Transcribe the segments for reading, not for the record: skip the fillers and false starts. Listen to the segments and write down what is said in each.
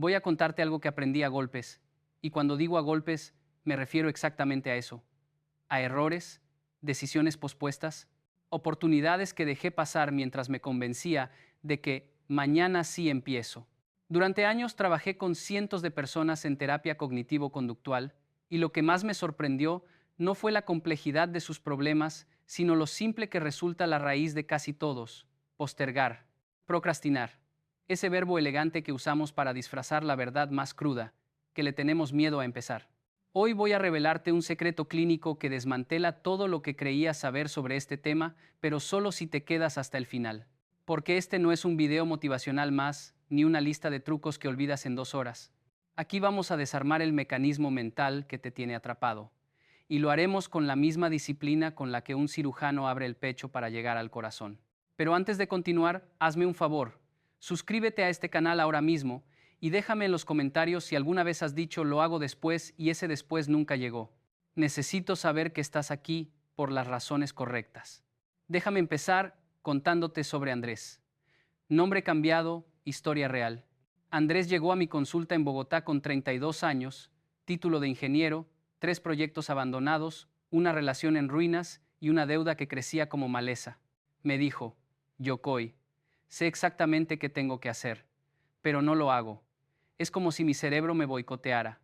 Voy a contarte algo que aprendí a golpes, y cuando digo a golpes, me refiero exactamente a eso, a errores, decisiones pospuestas, oportunidades que dejé pasar mientras me convencía de que mañana sí empiezo. Durante años trabajé con cientos de personas en terapia cognitivo-conductual, y lo que más me sorprendió no fue la complejidad de sus problemas, sino lo simple que resulta la raíz de casi todos: postergar, procrastinar, ese verbo elegante que usamos para disfrazar la verdad más cruda, que le tenemos miedo a empezar. Hoy voy a revelarte un secreto clínico que desmantela todo lo que creías saber sobre este tema, pero solo si te quedas hasta el final. Porque este no es un video motivacional más, ni una lista de trucos que olvidas en 2 horas. Aquí vamos a desarmar el mecanismo mental que te tiene atrapado. Y lo haremos con la misma disciplina con la que un cirujano abre el pecho para llegar al corazón. Pero antes de continuar, hazme un favor. Suscríbete a este canal ahora mismo y déjame en los comentarios si alguna vez has dicho lo hago después y ese después nunca llegó. Necesito saber que estás aquí por las razones correctas. Déjame empezar contándote sobre Andrés. Nombre cambiado, historia real. Andrés llegó a mi consulta en Bogotá con 32 años, título de ingeniero, 3 proyectos abandonados, una relación en ruinas y una deuda que crecía como maleza. Me dijo: Yokoi, sé exactamente qué tengo que hacer, pero no lo hago. Es como si mi cerebro me boicoteara.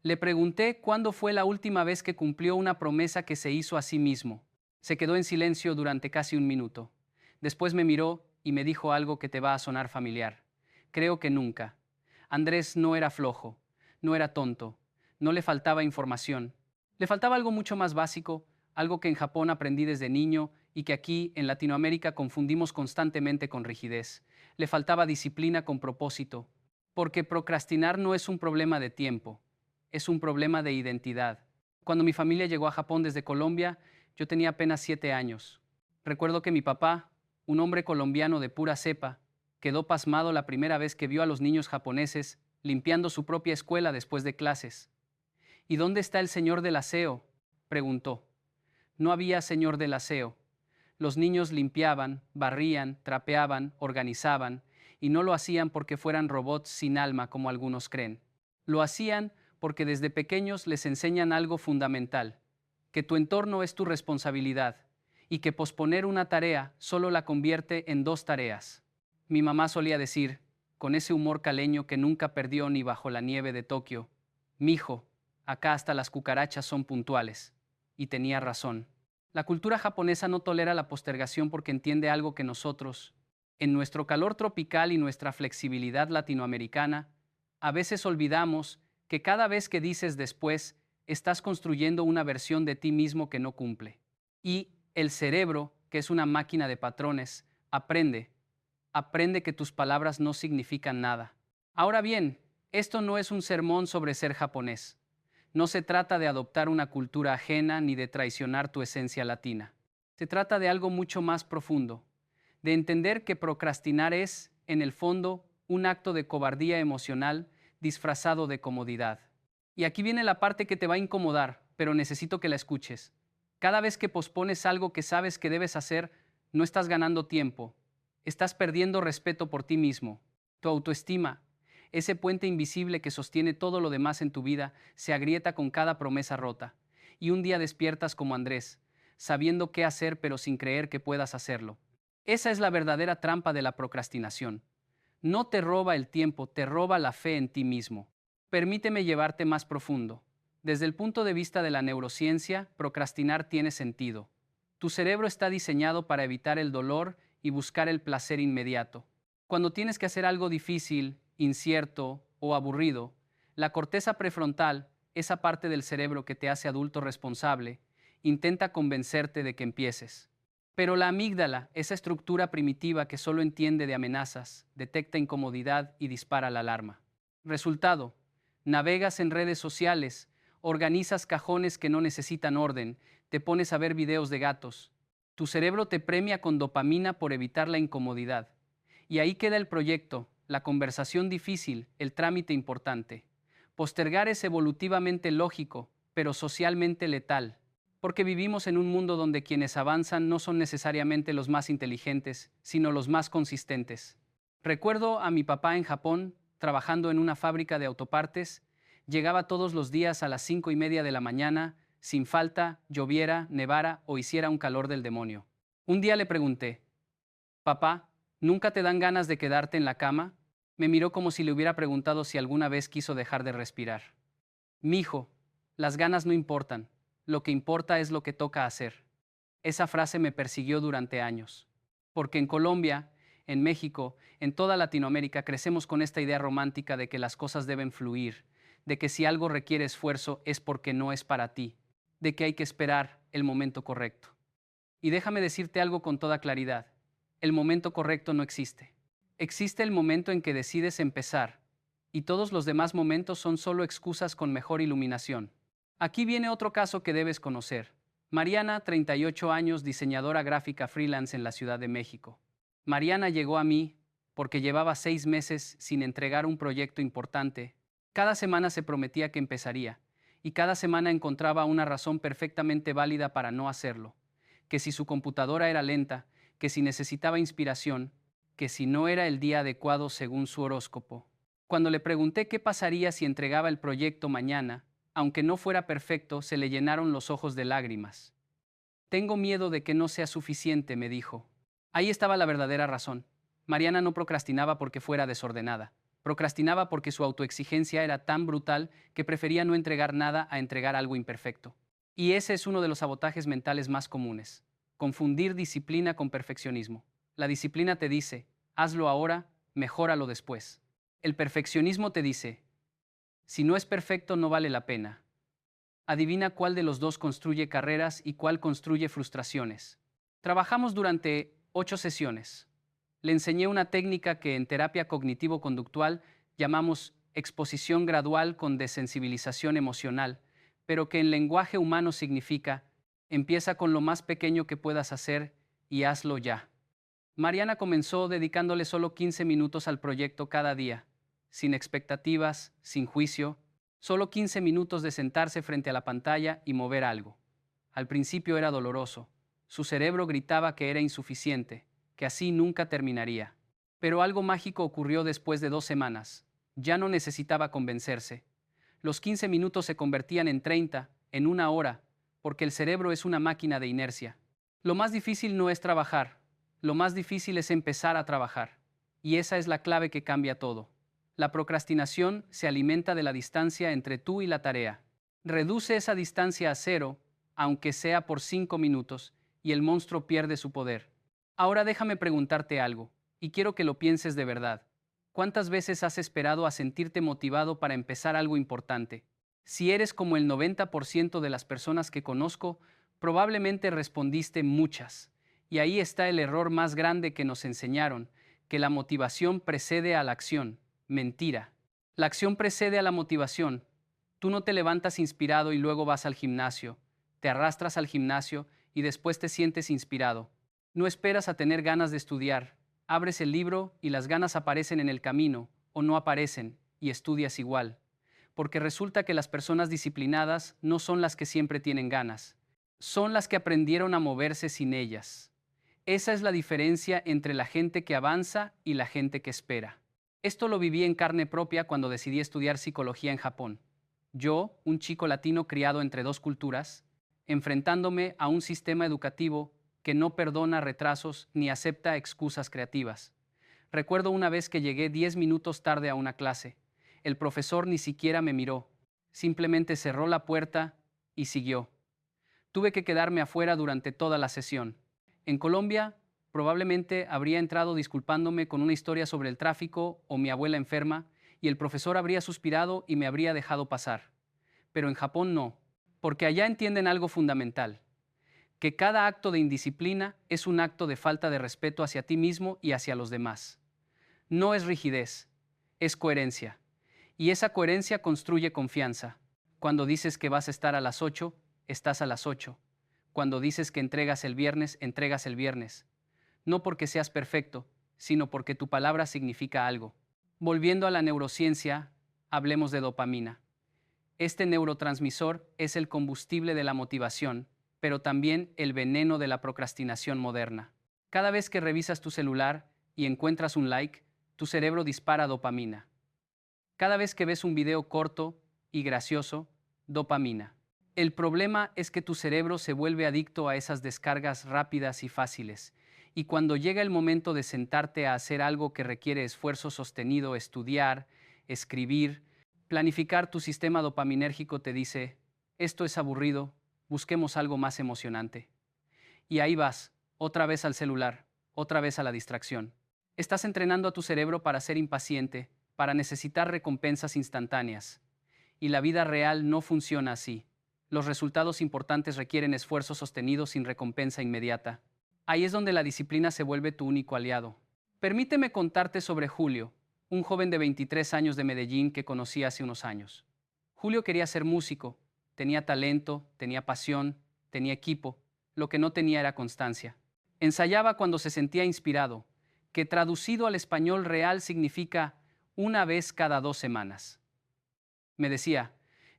Le pregunté cuándo fue la última vez que cumplió una promesa que se hizo a sí mismo. Se quedó en silencio durante casi un minuto. Después me miró y me dijo algo que te va a sonar familiar. Creo que nunca. Andrés no era flojo, no era tonto, no le faltaba información. Le faltaba algo mucho más básico, algo que en Japón aprendí desde niño y que aquí, en Latinoamérica, confundimos constantemente con rigidez. Le faltaba disciplina con propósito, porque procrastinar no es un problema de tiempo, es un problema de identidad. Cuando mi familia llegó a Japón desde Colombia, yo tenía apenas 7 años. Recuerdo que mi papá, un hombre colombiano de pura cepa, quedó pasmado la primera vez que vio a los niños japoneses limpiando su propia escuela después de clases. ¿Y dónde está el señor del aseo?, preguntó. No había señor del aseo. Los niños limpiaban, barrían, trapeaban, organizaban, y no lo hacían porque fueran robots sin alma como algunos creen. Lo hacían porque desde pequeños les enseñan algo fundamental: que tu entorno es tu responsabilidad, y que posponer una tarea solo la convierte en 2 tareas. Mi mamá solía decir, con ese humor caleño que nunca perdió ni bajo la nieve de Tokio: Mijo, acá hasta las cucarachas son puntuales. Y tenía razón. La cultura japonesa no tolera la postergación porque entiende algo que nosotros, en nuestro calor tropical y nuestra flexibilidad latinoamericana, a veces olvidamos: que cada vez que dices después, estás construyendo una versión de ti mismo que no cumple. Y el cerebro, que es una máquina de patrones, aprende que tus palabras no significan nada. Ahora bien, esto no es un sermón sobre ser japonés. No se trata de adoptar una cultura ajena ni de traicionar tu esencia latina. Se trata de algo mucho más profundo, de entender que procrastinar es, en el fondo, un acto de cobardía emocional disfrazado de comodidad. Y aquí viene la parte que te va a incomodar, pero necesito que la escuches. Cada vez que pospones algo que sabes que debes hacer, no estás ganando tiempo, estás perdiendo respeto por ti mismo. Tu autoestima, ese puente invisible que sostiene todo lo demás en tu vida, se agrieta con cada promesa rota. Y un día despiertas como Andrés, sabiendo qué hacer pero sin creer que puedas hacerlo. Esa es la verdadera trampa de la procrastinación. No te roba el tiempo, te roba la fe en ti mismo. Permíteme llevarte más profundo. Desde el punto de vista de la neurociencia, procrastinar tiene sentido. Tu cerebro está diseñado para evitar el dolor y buscar el placer inmediato. Cuando tienes que hacer algo difícil, incierto o aburrido, la corteza prefrontal, esa parte del cerebro que te hace adulto responsable, intenta convencerte de que empieces. Pero la amígdala, esa estructura primitiva que solo entiende de amenazas, detecta incomodidad y dispara la alarma. Resultado: navegas en redes sociales, organizas cajones que no necesitan orden, te pones a ver videos de gatos. Tu cerebro te premia con dopamina por evitar la incomodidad. Y ahí queda el proyecto, la conversación difícil, el trámite importante. Postergar es evolutivamente lógico, pero socialmente letal, porque vivimos en un mundo donde quienes avanzan no son necesariamente los más inteligentes, sino los más consistentes. Recuerdo a mi papá en Japón trabajando en una fábrica de autopartes, llegaba todos los días a las 5:30 de la mañana, sin falta, lloviera, nevara o hiciera un calor del demonio. Un día le pregunté, «Papá, ¿nunca te dan ganas de quedarte en la cama?». Me miró como si le hubiera preguntado si alguna vez quiso dejar de respirar. «Mijo, las ganas no importan, lo que importa es lo que toca hacer». Esa frase me persiguió durante años. Porque en Colombia, en México, en toda Latinoamérica crecemos con esta idea romántica de que las cosas deben fluir, de que si algo requiere esfuerzo es porque no es para ti, de que hay que esperar el momento correcto. Y déjame decirte algo con toda claridad, el momento correcto no existe. Existe el momento en que decides empezar, y todos los demás momentos son solo excusas con mejor iluminación. Aquí viene otro caso que debes conocer. Mariana, 38 años, diseñadora gráfica freelance en la Ciudad de México. Mariana llegó a mí porque llevaba 6 meses sin entregar un proyecto importante. Cada semana se prometía que empezaría, y cada semana encontraba una razón perfectamente válida para no hacerlo. Que si su computadora era lenta, que si necesitaba inspiración, que si no era el día adecuado según su horóscopo. Cuando le pregunté qué pasaría si entregaba el proyecto mañana, aunque no fuera perfecto, se le llenaron los ojos de lágrimas. «Tengo miedo de que no sea suficiente», me dijo. Ahí estaba la verdadera razón. Mariana no procrastinaba porque fuera desordenada. Procrastinaba porque su autoexigencia era tan brutal que prefería no entregar nada a entregar algo imperfecto. Y ese es uno de los sabotajes mentales más comunes. Confundir disciplina con perfeccionismo. La disciplina te dice, hazlo ahora, mejóralo después. El perfeccionismo te dice, si no es perfecto no vale la pena. Adivina cuál de los dos construye carreras y cuál construye frustraciones. Trabajamos durante 8 sesiones. Le enseñé una técnica que en terapia cognitivo-conductual llamamos exposición gradual con desensibilización emocional, pero que en lenguaje humano significa, empieza con lo más pequeño que puedas hacer y hazlo ya. Mariana comenzó dedicándole solo 15 minutos al proyecto cada día, sin expectativas, sin juicio, solo 15 minutos de sentarse frente a la pantalla y mover algo. Al principio era doloroso. Su cerebro gritaba que era insuficiente, que así nunca terminaría. Pero algo mágico ocurrió después de 2 semanas. Ya no necesitaba convencerse. Los 15 minutos se convertían en 30, en 1 hora, porque el cerebro es una máquina de inercia. Lo más difícil no es trabajar, lo más difícil es empezar a trabajar. Y esa es la clave que cambia todo. La procrastinación se alimenta de la distancia entre tú y la tarea. Reduce esa distancia a 0, aunque sea por 5 minutos, y el monstruo pierde su poder. Ahora déjame preguntarte algo, y quiero que lo pienses de verdad. ¿Cuántas veces has esperado a sentirte motivado para empezar algo importante? Si eres como el 90% de las personas que conozco, probablemente respondiste muchas. Y ahí está el error más grande que nos enseñaron, que la motivación precede a la acción. Mentira. La acción precede a la motivación. Tú no te levantas inspirado y luego vas al gimnasio. Te arrastras al gimnasio y después te sientes inspirado. No esperas a tener ganas de estudiar. Abres el libro y las ganas aparecen en el camino, o no aparecen, y estudias igual. Porque resulta que las personas disciplinadas no son las que siempre tienen ganas. Son las que aprendieron a moverse sin ellas. Esa es la diferencia entre la gente que avanza y la gente que espera. Esto lo viví en carne propia cuando decidí estudiar psicología en Japón. Yo, un chico latino criado entre 2 culturas, enfrentándome a un sistema educativo que no perdona retrasos ni acepta excusas creativas. Recuerdo una vez que llegué 10 minutos tarde a una clase. El profesor ni siquiera me miró, simplemente cerró la puerta y siguió. Tuve que quedarme afuera durante toda la sesión. En Colombia, probablemente habría entrado disculpándome con una historia sobre el tráfico o mi abuela enferma, y el profesor habría suspirado y me habría dejado pasar. Pero en Japón no, porque allá entienden algo fundamental, que cada acto de indisciplina es un acto de falta de respeto hacia ti mismo y hacia los demás. No es rigidez, es coherencia. Y esa coherencia construye confianza. Cuando dices que vas a estar a las 8, estás a las 8. Cuando dices que entregas el viernes, entregas el viernes. No porque seas perfecto, sino porque tu palabra significa algo. Volviendo a la neurociencia, hablemos de dopamina. Este neurotransmisor es el combustible de la motivación, pero también el veneno de la procrastinación moderna. Cada vez que revisas tu celular y encuentras un like, tu cerebro dispara dopamina. Cada vez que ves un video corto y gracioso, dopamina. El problema es que tu cerebro se vuelve adicto a esas descargas rápidas y fáciles, y cuando llega el momento de sentarte a hacer algo que requiere esfuerzo sostenido, estudiar, escribir, planificar, tu sistema dopaminérgico te dice, esto es aburrido, busquemos algo más emocionante. Y ahí vas, otra vez al celular, otra vez a la distracción. Estás entrenando a tu cerebro para ser impaciente, para necesitar recompensas instantáneas. Y la vida real no funciona así. Los resultados importantes requieren esfuerzo sostenido sin recompensa inmediata. Ahí es donde la disciplina se vuelve tu único aliado. Permíteme contarte sobre Julio, un joven de 23 años de Medellín que conocí hace unos años. Julio quería ser músico, tenía talento, tenía pasión, tenía equipo, lo que no tenía era constancia. Ensayaba cuando se sentía inspirado, que traducido al español real significa una vez cada 2 semanas. Me decía,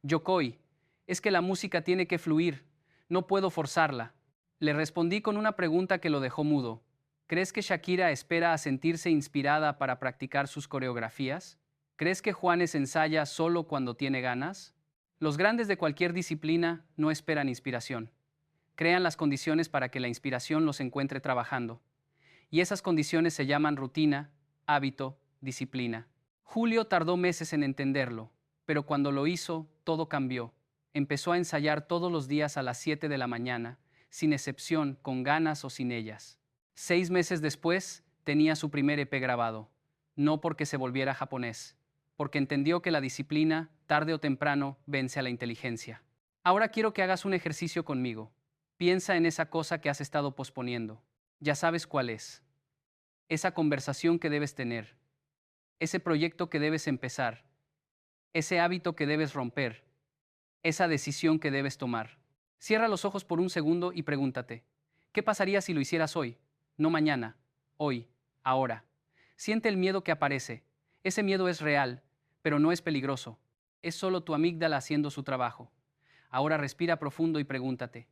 Yokoi, es que la música tiene que fluir, no puedo forzarla. Le respondí con una pregunta que lo dejó mudo. ¿Crees que Shakira espera a sentirse inspirada para practicar sus coreografías? ¿Crees que Juanes ensaya solo cuando tiene ganas? Los grandes de cualquier disciplina no esperan inspiración. Crean las condiciones para que la inspiración los encuentre trabajando. Y esas condiciones se llaman rutina, hábito, disciplina. Julio tardó meses en entenderlo, pero cuando lo hizo, todo cambió. Empezó a ensayar todos los días a las 7 de la mañana, sin excepción, con ganas o sin ellas. 6 meses después, tenía su primer EP grabado, no porque se volviera japonés, porque entendió que la disciplina, tarde o temprano, vence a la inteligencia. Ahora quiero que hagas un ejercicio conmigo. Piensa en esa cosa que has estado posponiendo. Ya sabes cuál es. Esa conversación que debes tener. Ese proyecto que debes empezar. Ese hábito que debes romper. Esa decisión que debes tomar. Cierra los ojos por un segundo y pregúntate, ¿qué pasaría si lo hicieras hoy? No mañana, hoy, ahora. Siente el miedo que aparece. Ese miedo es real, pero no es peligroso. Es solo tu amígdala haciendo su trabajo. Ahora respira profundo y pregúntate,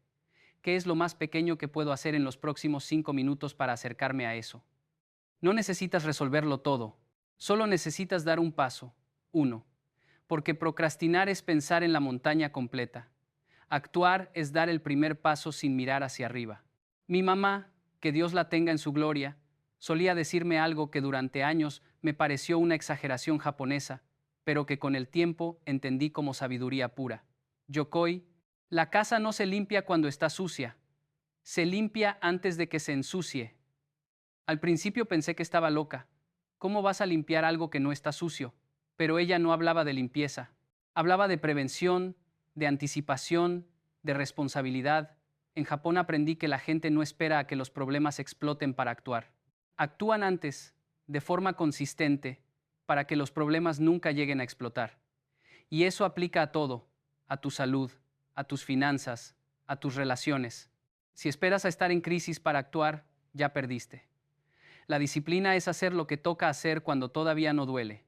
¿qué es lo más pequeño que puedo hacer en los próximos 5 minutos para acercarme a eso? No necesitas resolverlo todo, solo necesitas dar un paso, uno. Porque procrastinar es pensar en la montaña completa. Actuar es dar el primer paso sin mirar hacia arriba. Mi mamá, que Dios la tenga en su gloria, solía decirme algo que durante años me pareció una exageración japonesa, pero que con el tiempo entendí como sabiduría pura. Yokoi, la casa no se limpia cuando está sucia, se limpia antes de que se ensucie. Al principio pensé que estaba loca. ¿Cómo vas a limpiar algo que no está sucio? Pero ella no hablaba de limpieza. Hablaba de prevención, de anticipación, de responsabilidad. En Japón aprendí que la gente no espera a que los problemas exploten para actuar. Actúan antes, de forma consistente, para que los problemas nunca lleguen a explotar. Y eso aplica a todo, a tu salud, a tus finanzas, a tus relaciones. Si esperas a estar en crisis para actuar, ya perdiste. La disciplina es hacer lo que toca hacer cuando todavía no duele,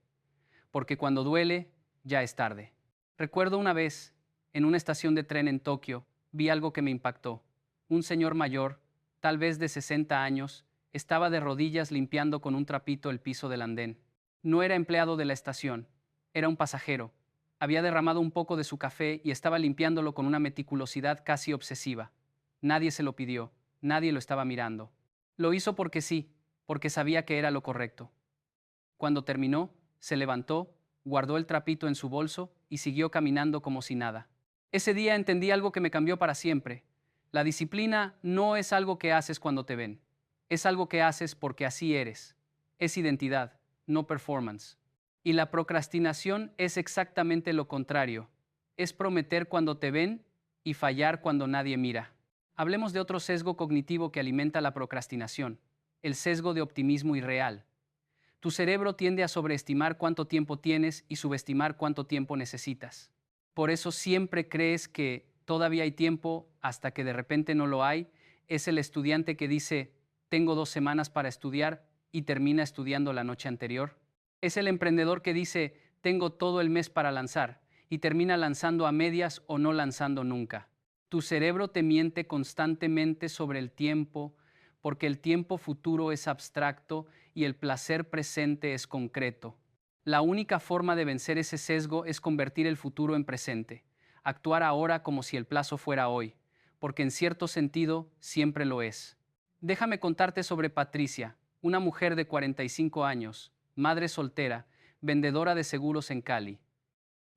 porque cuando duele, ya es tarde. Recuerdo una vez, en una estación de tren en Tokio, vi algo que me impactó. Un señor mayor, tal vez de 60 años, estaba de rodillas limpiando con un trapito el piso del andén. No era empleado de la estación, era un pasajero. Había derramado un poco de su café y estaba limpiándolo con una meticulosidad casi obsesiva. Nadie se lo pidió, nadie lo estaba mirando. Lo hizo porque sí, porque sabía que era lo correcto. Cuando terminó, se levantó, guardó el trapito en su bolso y siguió caminando como si nada. Ese día entendí algo que me cambió para siempre. La disciplina no es algo que haces cuando te ven. Es algo que haces porque así eres. Es identidad, no performance. Y la procrastinación es exactamente lo contrario. Es prometer cuando te ven y fallar cuando nadie mira. Hablemos de otro sesgo cognitivo que alimenta la procrastinación, el sesgo de optimismo irreal. Tu cerebro tiende a sobreestimar cuánto tiempo tienes y subestimar cuánto tiempo necesitas. Por eso siempre crees que todavía hay tiempo hasta que de repente no lo hay. Es el estudiante que dice, tengo 2 semanas para estudiar y termina estudiando la noche anterior. Es el emprendedor que dice, tengo todo el mes para lanzar y termina lanzando a medias o no lanzando nunca. Tu cerebro te miente constantemente sobre el tiempo, porque el tiempo futuro es abstracto y el placer presente es concreto. La única forma de vencer ese sesgo es convertir el futuro en presente, actuar ahora como si el plazo fuera hoy, porque en cierto sentido siempre lo es. Déjame contarte sobre Patricia, una mujer de 45 años, madre soltera, vendedora de seguros en Cali.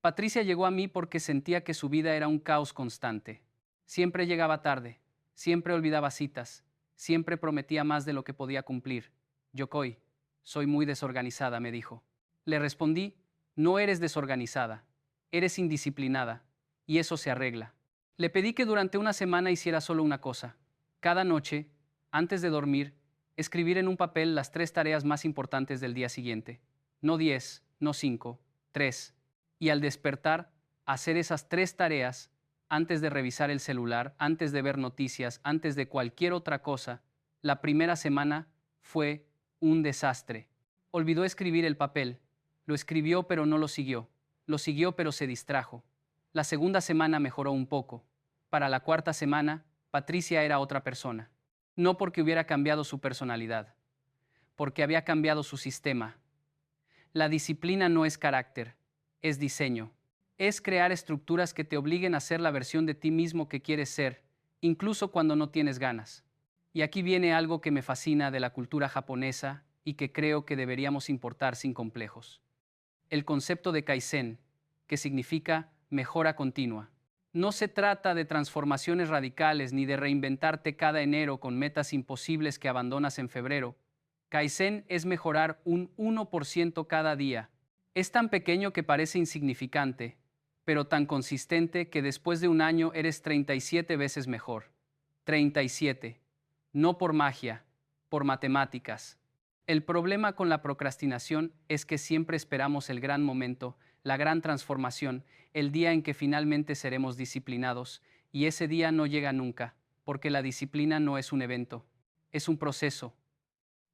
Patricia llegó a mí porque sentía que su vida era un caos constante. Siempre llegaba tarde, siempre olvidaba citas, siempre prometía más de lo que podía cumplir. Yokoi, soy muy desorganizada, me dijo. Le respondí, no eres desorganizada, eres indisciplinada, y eso se arregla. Le pedí que durante una semana hiciera solo una cosa. Cada noche, antes de dormir, escribir en un papel las 3 tareas más importantes del día siguiente. No 10, no 5, 3. Y al despertar, hacer esas 3 tareas antes de revisar el celular, antes de ver noticias, antes de cualquier otra cosa. La primera semana fue un desastre. Olvidó escribir el papel. Lo escribió pero no lo siguió. Lo siguió pero se distrajo. La segunda semana mejoró un poco. Para la cuarta semana, Patricia era otra persona. No porque hubiera cambiado su personalidad, porque había cambiado su sistema. La disciplina no es carácter, es diseño. Es crear estructuras que te obliguen a ser la versión de ti mismo que quieres ser, incluso cuando no tienes ganas. Y aquí viene algo que me fascina de la cultura japonesa y que creo que deberíamos importar sin complejos. El concepto de Kaizen, que significa mejora continua. No se trata de transformaciones radicales ni de reinventarte cada enero con metas imposibles que abandonas en febrero. Kaizen es mejorar un 1% cada día. Es tan pequeño que parece insignificante, pero tan consistente que después de un año eres 37 veces mejor. 37. No por magia, por matemáticas. El problema con la procrastinación es que siempre esperamos el gran momento, la gran transformación, el día en que finalmente seremos disciplinados, y ese día no llega nunca, porque la disciplina no es un evento, es un proceso.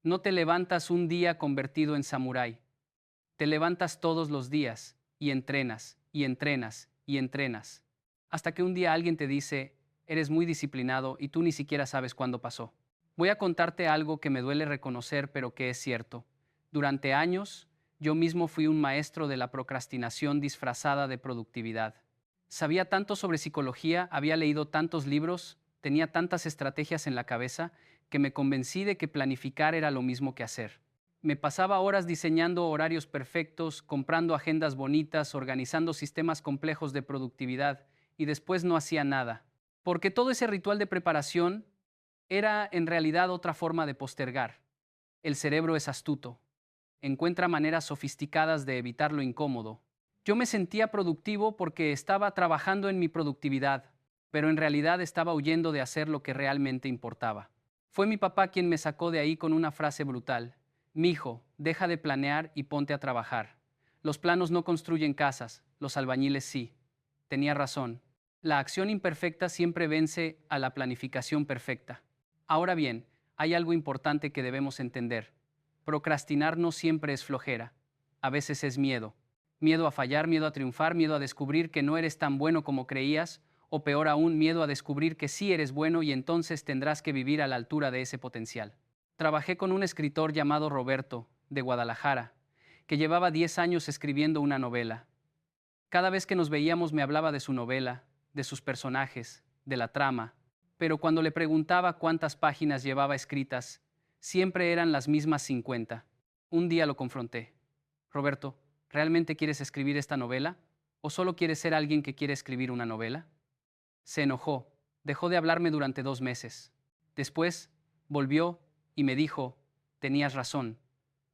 No te levantas un día convertido en samurái. Te levantas todos los días y entrenas, y entrenas, y entrenas. Hasta que un día alguien te dice, eres muy disciplinado y tú ni siquiera sabes cuándo pasó. Voy a contarte algo que me duele reconocer, pero que es cierto. Durante años, yo mismo fui un maestro de la procrastinación disfrazada de productividad. Sabía tanto sobre psicología, había leído tantos libros, tenía tantas estrategias en la cabeza, que me convencí de que planificar era lo mismo que hacer. Me pasaba horas diseñando horarios perfectos, comprando agendas bonitas, organizando sistemas complejos de productividad, y después no hacía nada. Porque todo ese ritual de preparación era en realidad otra forma de postergar. El cerebro es astuto. Encuentra maneras sofisticadas de evitar lo incómodo. Yo me sentía productivo porque estaba trabajando en mi productividad, pero en realidad estaba huyendo de hacer lo que realmente importaba. Fue mi papá quien me sacó de ahí con una frase brutal. Mijo, deja de planear y ponte a trabajar. Los planos no construyen casas, los albañiles sí. Tenía razón. La acción imperfecta siempre vence a la planificación perfecta. Ahora bien, hay algo importante que debemos entender. Procrastinar no siempre es flojera. A veces es miedo. Miedo a fallar, miedo a triunfar, miedo a descubrir que no eres tan bueno como creías, o peor aún, miedo a descubrir que sí eres bueno y entonces tendrás que vivir a la altura de ese potencial. Trabajé con un escritor llamado Roberto, de Guadalajara, que llevaba 10 años escribiendo una novela. Cada vez que nos veíamos me hablaba de su novela, de sus personajes, de la trama, pero cuando le preguntaba cuántas páginas llevaba escritas, siempre eran las mismas 50. Un día lo confronté. Roberto, ¿realmente quieres escribir esta novela? ¿O solo quieres ser alguien que quiere escribir una novela? Se enojó, dejó de hablarme durante 2 meses. Después, volvió y me dijo, tenías razón,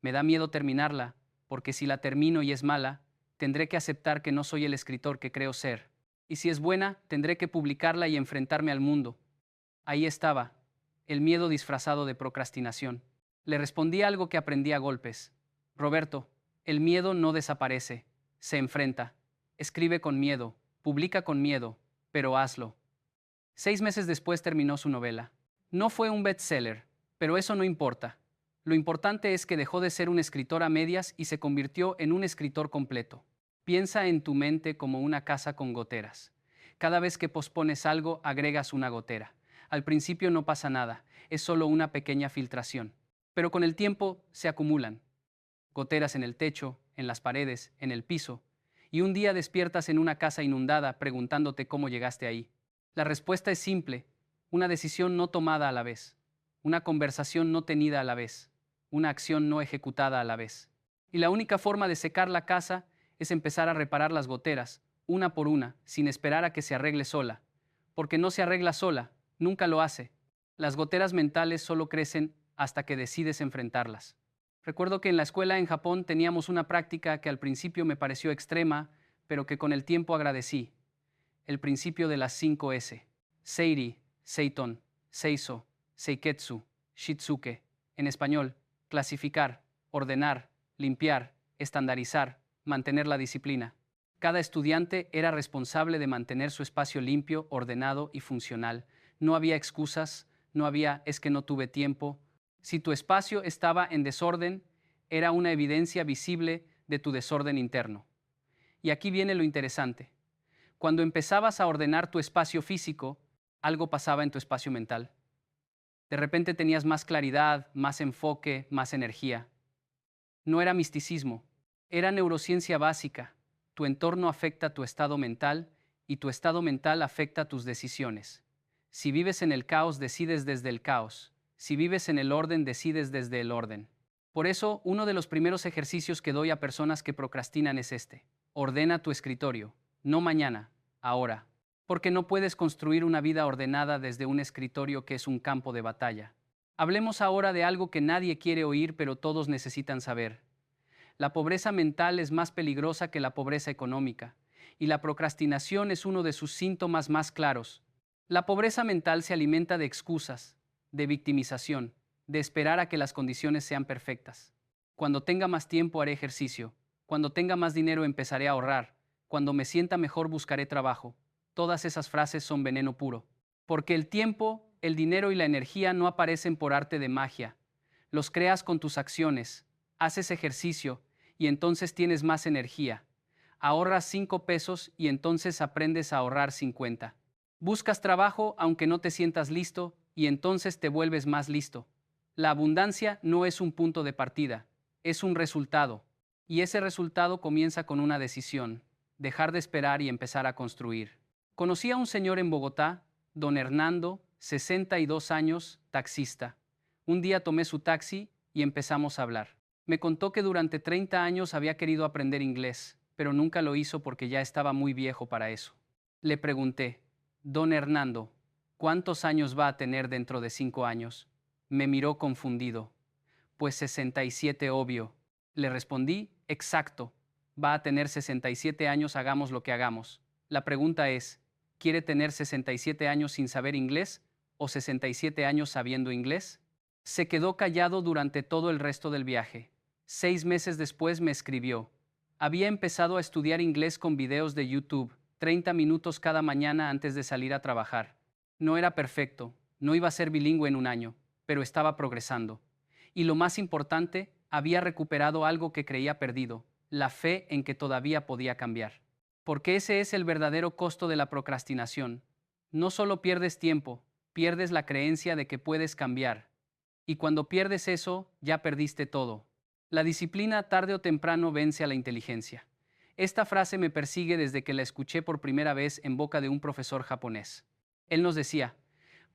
me da miedo terminarla, porque si la termino y es mala, tendré que aceptar que no soy el escritor que creo ser. Y si es buena, tendré que publicarla y enfrentarme al mundo. Ahí estaba, el miedo disfrazado de procrastinación. Le respondí algo que aprendí a golpes. Roberto, el miedo no desaparece, se enfrenta. Escribe con miedo, publica con miedo, pero hazlo. 6 meses después terminó su novela. No fue un bestseller, pero eso no importa. Lo importante es que dejó de ser un escritor a medias y se convirtió en un escritor completo. Piensa en tu mente como una casa con goteras. Cada vez que pospones algo, agregas una gotera. Al principio no pasa nada, es solo una pequeña filtración. Pero con el tiempo se acumulan. Goteras en el techo, en las paredes, en el piso, y un día despiertas en una casa inundada preguntándote cómo llegaste ahí. La respuesta es simple: una decisión no tomada a la vez, una conversación no tenida a la vez, una acción no ejecutada a la vez. Y la única forma de secar la casa es empezar a reparar las goteras, una por una, sin esperar a que se arregle sola. Porque no se arregla sola, nunca lo hace. Las goteras mentales solo crecen hasta que decides enfrentarlas. Recuerdo que en la escuela en Japón teníamos una práctica que al principio me pareció extrema, pero que con el tiempo agradecí. El principio de las 5 S. Seiri, Seiton, Seiso, Seiketsu, Shitsuke. En español, clasificar, ordenar, limpiar, estandarizar, mantener la disciplina. Cada estudiante era responsable de mantener su espacio limpio, ordenado y funcional. No había excusas, no había "es que no tuve tiempo". Si tu espacio estaba en desorden, era una evidencia visible de tu desorden interno. Y aquí viene lo interesante. Cuando empezabas a ordenar tu espacio físico, algo pasaba en tu espacio mental. De repente tenías más claridad, más enfoque, más energía. No era misticismo, era neurociencia básica. Tu entorno afecta tu estado mental y tu estado mental afecta tus decisiones. Si vives en el caos, decides desde el caos. Si vives en el orden, decides desde el orden. Por eso, uno de los primeros ejercicios que doy a personas que procrastinan es este: ordena tu escritorio, no mañana, ahora. Porque no puedes construir una vida ordenada desde un escritorio que es un campo de batalla. Hablemos ahora de algo que nadie quiere oír, pero todos necesitan saber. La pobreza mental es más peligrosa que la pobreza económica, y la procrastinación es uno de sus síntomas más claros. La pobreza mental se alimenta de excusas, de victimización, de esperar a que las condiciones sean perfectas. Cuando tenga más tiempo haré ejercicio, cuando tenga más dinero empezaré a ahorrar, cuando me sienta mejor buscaré trabajo. Todas esas frases son veneno puro. Porque el tiempo, el dinero y la energía no aparecen por arte de magia. Los creas con tus acciones, haces ejercicio y entonces tienes más energía. Ahorras 5 pesos y entonces aprendes a ahorrar 50. Buscas trabajo aunque no te sientas listo y entonces te vuelves más listo. La abundancia no es un punto de partida, es un resultado. Y ese resultado comienza con una decisión: dejar de esperar y empezar a construir. Conocí a un señor en Bogotá, don Hernando, 62 años, taxista. Un día tomé su taxi y empezamos a hablar. Me contó que durante 30 años había querido aprender inglés, pero nunca lo hizo porque ya estaba muy viejo para eso. Le pregunté: don Hernando, ¿cuántos años va a tener dentro de 5 años? Me miró confundido. Pues 67, obvio. Le respondí: exacto. Va a tener 67 años, hagamos lo que hagamos. La pregunta es: ¿quiere tener 67 años sin saber inglés o 67 años sabiendo inglés? Se quedó callado durante todo el resto del viaje. 6 meses después me escribió. Había empezado a estudiar inglés con videos de YouTube, 30 minutos cada mañana antes de salir a trabajar. No era perfecto, no iba a ser bilingüe en un año, pero estaba progresando. Y lo más importante, había recuperado algo que creía perdido: la fe en que todavía podía cambiar. Porque ese es el verdadero costo de la procrastinación. No solo pierdes tiempo, pierdes la creencia de que puedes cambiar. Y cuando pierdes eso, ya perdiste todo. La disciplina tarde o temprano vence a la inteligencia. Esta frase me persigue desde que la escuché por primera vez en boca de un profesor japonés. Él nos decía: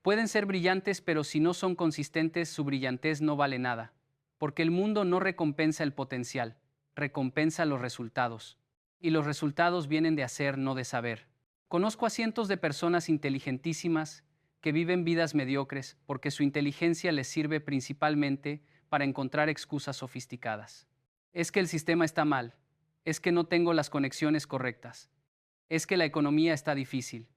pueden ser brillantes, pero si no son consistentes, su brillantez no vale nada. Porque el mundo no recompensa el potencial, recompensa los resultados. Y los resultados vienen de hacer, no de saber. Conozco a cientos de personas inteligentísimas que viven vidas mediocres porque su inteligencia les sirve principalmente para encontrar excusas sofisticadas. Es que el sistema está mal, es que no tengo las conexiones correctas, es que la economía está difícil.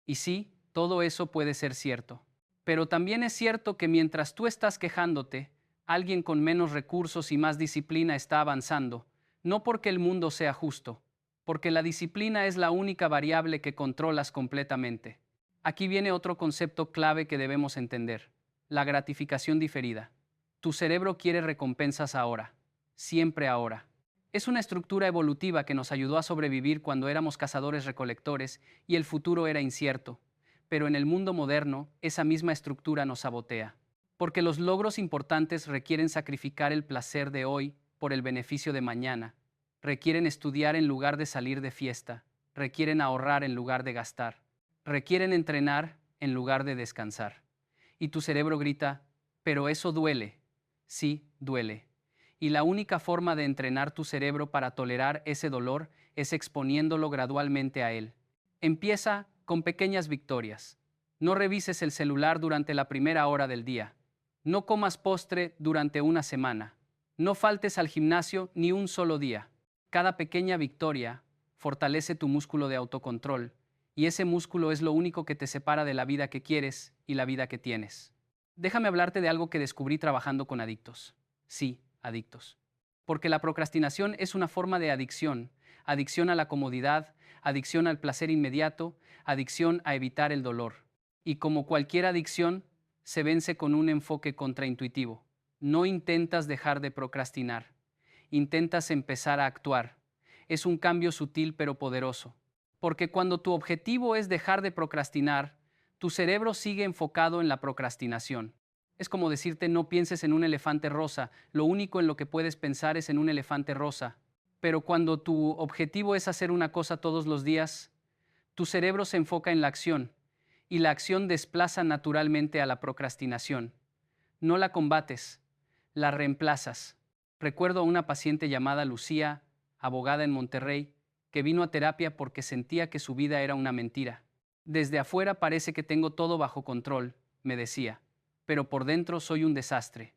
Y sí, todo eso puede ser cierto. Pero también es cierto que mientras tú estás quejándote, alguien con menos recursos y más disciplina está avanzando, no porque el mundo sea justo, porque la disciplina es la única variable que controlas completamente. Aquí viene otro concepto clave que debemos entender: la gratificación diferida. Tu cerebro quiere recompensas ahora, siempre ahora. Es una estructura evolutiva que nos ayudó a sobrevivir cuando éramos cazadores-recolectores y el futuro era incierto. Pero en el mundo moderno, esa misma estructura nos sabotea. Porque los logros importantes requieren sacrificar el placer de hoy por el beneficio de mañana. requieren estudiar en lugar de salir de fiesta, requieren ahorrar en lugar de gastar, requieren entrenar en lugar de descansar. Y tu cerebro grita, pero eso duele. Sí, duele. Y la única forma de entrenar tu cerebro para tolerar ese dolor es exponiéndolo gradualmente a él. Empieza con pequeñas victorias. No revises el celular durante la primera hora del día. No comas postre durante una semana. No faltes al gimnasio ni un solo día. Cada pequeña victoria fortalece tu músculo de autocontrol, y ese músculo es lo único que te separa de la vida que quieres y la vida que tienes. Déjame hablarte de algo que descubrí trabajando con adictos. Sí, adictos. Porque la procrastinación es una forma de adicción, adicción a la comodidad, adicción al placer inmediato, adicción a evitar el dolor. Y como cualquier adicción, se vence con un enfoque contraintuitivo. No intentas dejar de procrastinar, intentas empezar a actuar. Es un cambio sutil pero poderoso. Porque cuando tu objetivo es dejar de procrastinar, tu cerebro sigue enfocado en la procrastinación. Es como decirte no pienses en un elefante rosa, lo único en lo que puedes pensar es en un elefante rosa. Pero cuando tu objetivo es hacer una cosa todos los días, tu cerebro se enfoca en la acción, y la acción desplaza naturalmente a la procrastinación. No la combates, la reemplazas. Recuerdo a una paciente llamada Lucía, abogada en Monterrey, que vino a terapia porque sentía que su vida era una mentira. Desde afuera parece que tengo todo bajo control, me decía, pero por dentro soy un desastre.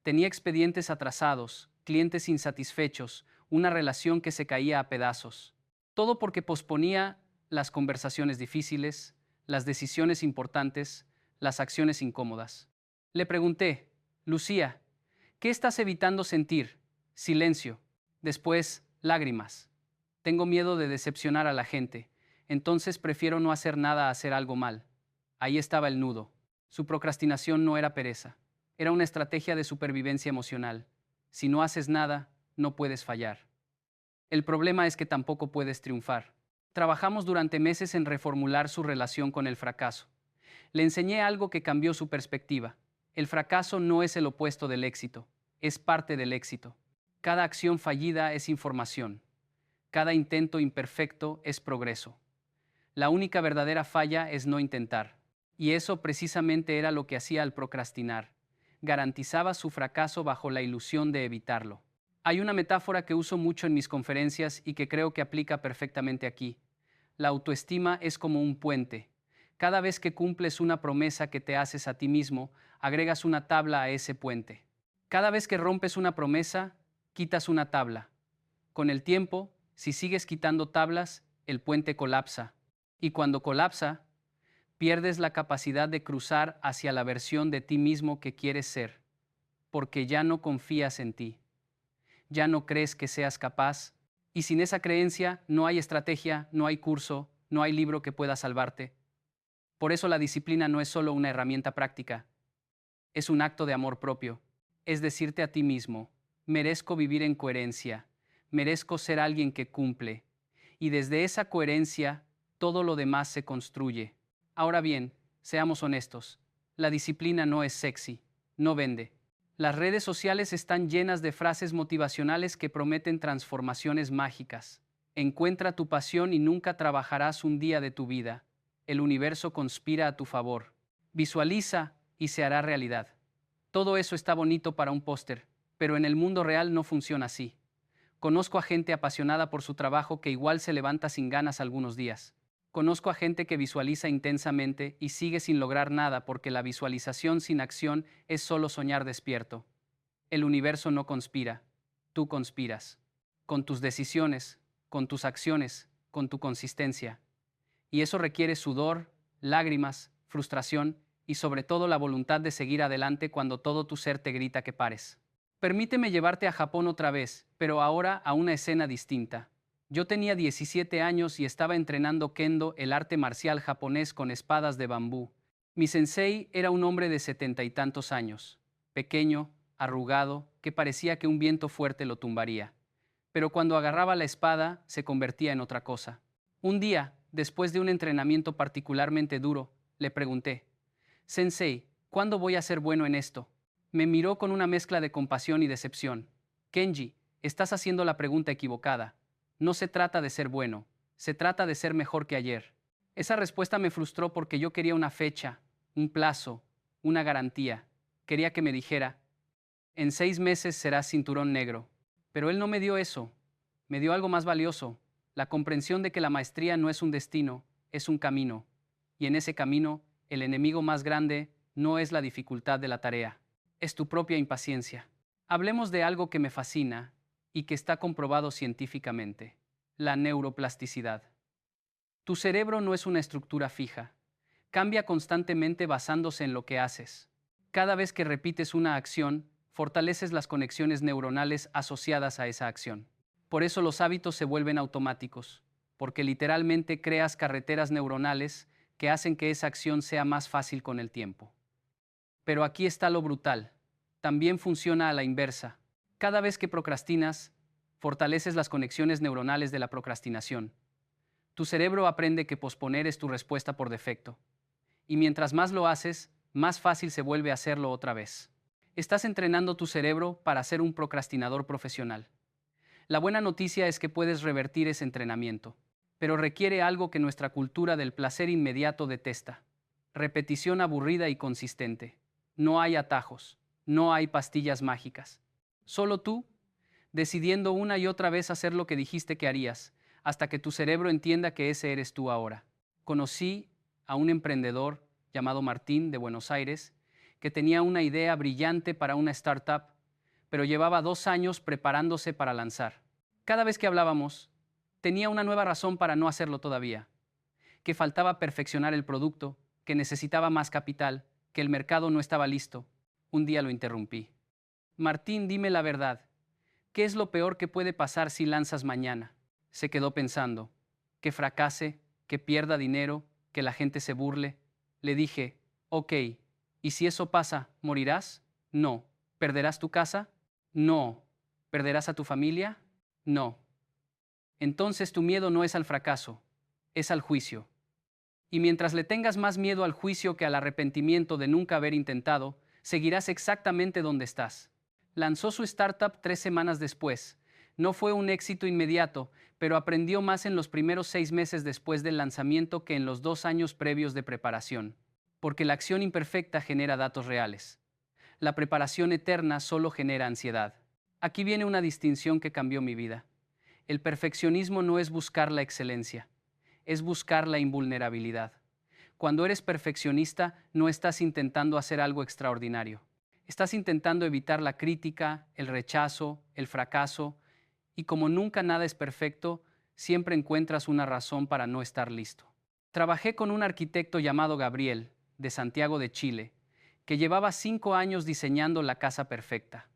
Tenía expedientes atrasados, clientes insatisfechos, una relación que se caía a pedazos. Todo porque posponía las conversaciones difíciles, las decisiones importantes, las acciones incómodas. Le pregunté, Lucía, ¿qué estás evitando sentir? Silencio. Después, lágrimas. Tengo miedo de decepcionar a la gente, entonces prefiero no hacer nada a hacer algo mal. Ahí estaba el nudo. Su procrastinación no era pereza, era una estrategia de supervivencia emocional. Si no haces nada, no puedes fallar. El problema es que tampoco puedes triunfar. Trabajamos durante meses en reformular su relación con el fracaso. Le enseñé algo que cambió su perspectiva. El fracaso no es el opuesto del éxito, es parte del éxito. Cada acción fallida es información. Cada intento imperfecto es progreso. La única verdadera falla es no intentar. Y eso precisamente era lo que hacía al procrastinar. Garantizaba su fracaso bajo la ilusión de evitarlo. Hay una metáfora que uso mucho en mis conferencias y que creo que aplica perfectamente aquí. La autoestima es como un puente. Cada vez que cumples una promesa que te haces a ti mismo, agregas una tabla a ese puente. Cada vez que rompes una promesa, quitas una tabla. Con el tiempo, si sigues quitando tablas, el puente colapsa. Y cuando colapsa, pierdes la capacidad de cruzar hacia la versión de ti mismo que quieres ser, porque ya no confías en ti. Ya no crees que seas capaz, y sin esa creencia no hay estrategia, no hay curso, no hay libro que pueda salvarte. Por eso la disciplina no es solo una herramienta práctica, es un acto de amor propio. Es decirte a ti mismo, merezco vivir en coherencia, merezco ser alguien que cumple, y desde esa coherencia todo lo demás se construye. Ahora bien, seamos honestos, la disciplina no es sexy, no vende. Las redes sociales están llenas de frases motivacionales que prometen transformaciones mágicas. Encuentra tu pasión y nunca trabajarás un día de tu vida. El universo conspira a tu favor. Visualiza y se hará realidad. Todo eso está bonito para un póster, pero en el mundo real no funciona así. Conozco a gente apasionada por su trabajo que igual se levanta sin ganas algunos días. Conozco a gente que visualiza intensamente y sigue sin lograr nada porque la visualización sin acción es solo soñar despierto. El universo no conspira, tú conspiras. Con tus decisiones, con tus acciones, con tu consistencia. Y eso requiere sudor, lágrimas, frustración y sobre todo la voluntad de seguir adelante cuando todo tu ser te grita que pares. Permíteme llevarte a Japón otra vez, pero ahora a una escena distinta. Yo tenía 17 años y estaba entrenando kendo, el arte marcial japonés con espadas de bambú. Mi sensei era un hombre de 70 y tantos años, pequeño, arrugado, que parecía que un viento fuerte lo tumbaría. Pero cuando agarraba la espada, se convertía en otra cosa. Un día, después de un entrenamiento particularmente duro, le pregunté, Sensei, ¿cuándo voy a ser bueno en esto? Me miró con una mezcla de compasión y decepción. Kenji, Estás haciendo la pregunta equivocada. No se trata de ser bueno, se trata de ser mejor que ayer. Esa respuesta me frustró porque yo quería una fecha, un plazo, una garantía. Quería que me dijera, en 6 meses serás cinturón negro. Pero él no me dio eso. Me dio algo más valioso, la comprensión de que la maestría no es un destino, es un camino. Y en ese camino, el enemigo más grande no es la dificultad de la tarea, es tu propia impaciencia. Hablemos de algo que me fascina y que está comprobado científicamente, la neuroplasticidad. Tu cerebro no es una estructura fija. Cambia constantemente basándose en lo que haces. Cada vez que repites una acción, fortaleces las conexiones neuronales asociadas a esa acción. Por eso los hábitos se vuelven automáticos, porque literalmente creas carreteras neuronales que hacen que esa acción sea más fácil con el tiempo. Pero aquí está lo brutal. También funciona a la inversa. Cada vez que procrastinas, fortaleces las conexiones neuronales de la procrastinación. Tu cerebro aprende que posponer es tu respuesta por defecto. Y mientras más lo haces, más fácil se vuelve hacerlo otra vez. Estás entrenando tu cerebro para ser un procrastinador profesional. La buena noticia es que puedes revertir ese entrenamiento, pero requiere algo que nuestra cultura del placer inmediato detesta: repetición aburrida y consistente. No hay atajos, no hay pastillas mágicas. Solo tú, decidiendo una y otra vez hacer lo que dijiste que harías, hasta que tu cerebro entienda que ese eres tú ahora. Conocí a un emprendedor llamado Martín de Buenos Aires, que tenía una idea brillante para una startup, pero llevaba 2 años preparándose para lanzar. Cada vez que hablábamos, tenía una nueva razón para no hacerlo todavía: que faltaba perfeccionar el producto, que necesitaba más capital, que el mercado no estaba listo. Un día lo interrumpí. Martín, dime la verdad. ¿Qué es lo peor que puede pasar si lanzas mañana? Se quedó pensando. Que fracase, que pierda dinero, que la gente se burle. Le dije, ok, ¿y si eso pasa, morirás? No. ¿Perderás tu casa? No. ¿Perderás a tu familia? No. Entonces tu miedo no es al fracaso, es al juicio. Y mientras le tengas más miedo al juicio que al arrepentimiento de nunca haber intentado, seguirás exactamente donde estás. Lanzó su startup 3 semanas después. No fue un éxito inmediato, pero aprendió más en los primeros 6 meses después del lanzamiento que en los 2 años previos de preparación. Porque la acción imperfecta genera datos reales. La preparación eterna solo genera ansiedad. Aquí viene una distinción que cambió mi vida. El perfeccionismo no es buscar la excelencia, es buscar la invulnerabilidad. Cuando eres perfeccionista, no estás intentando hacer algo extraordinario. Estás intentando evitar la crítica, el rechazo, el fracaso, y como nunca nada es perfecto, siempre encuentras una razón para no estar listo. Trabajé con un arquitecto llamado Gabriel, de Santiago de Chile, que llevaba 5 años diseñando la casa perfecta.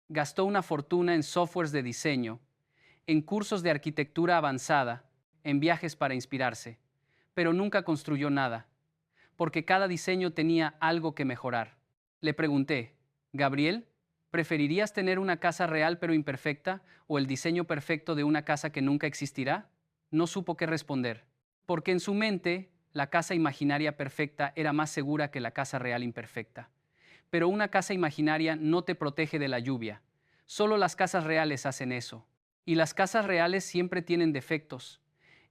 Gastó una fortuna en softwares de diseño, en cursos de arquitectura avanzada, en viajes para inspirarse, pero nunca construyó nada, porque cada diseño tenía algo que mejorar. Le pregunté, Gabriel, ¿preferirías tener una casa real pero imperfecta o el diseño perfecto de una casa que nunca existirá? No supo qué responder, porque en su mente la casa imaginaria perfecta era más segura que la casa real imperfecta. Pero una casa imaginaria no te protege de la lluvia. Solo las casas reales hacen eso. Y las casas reales siempre tienen defectos.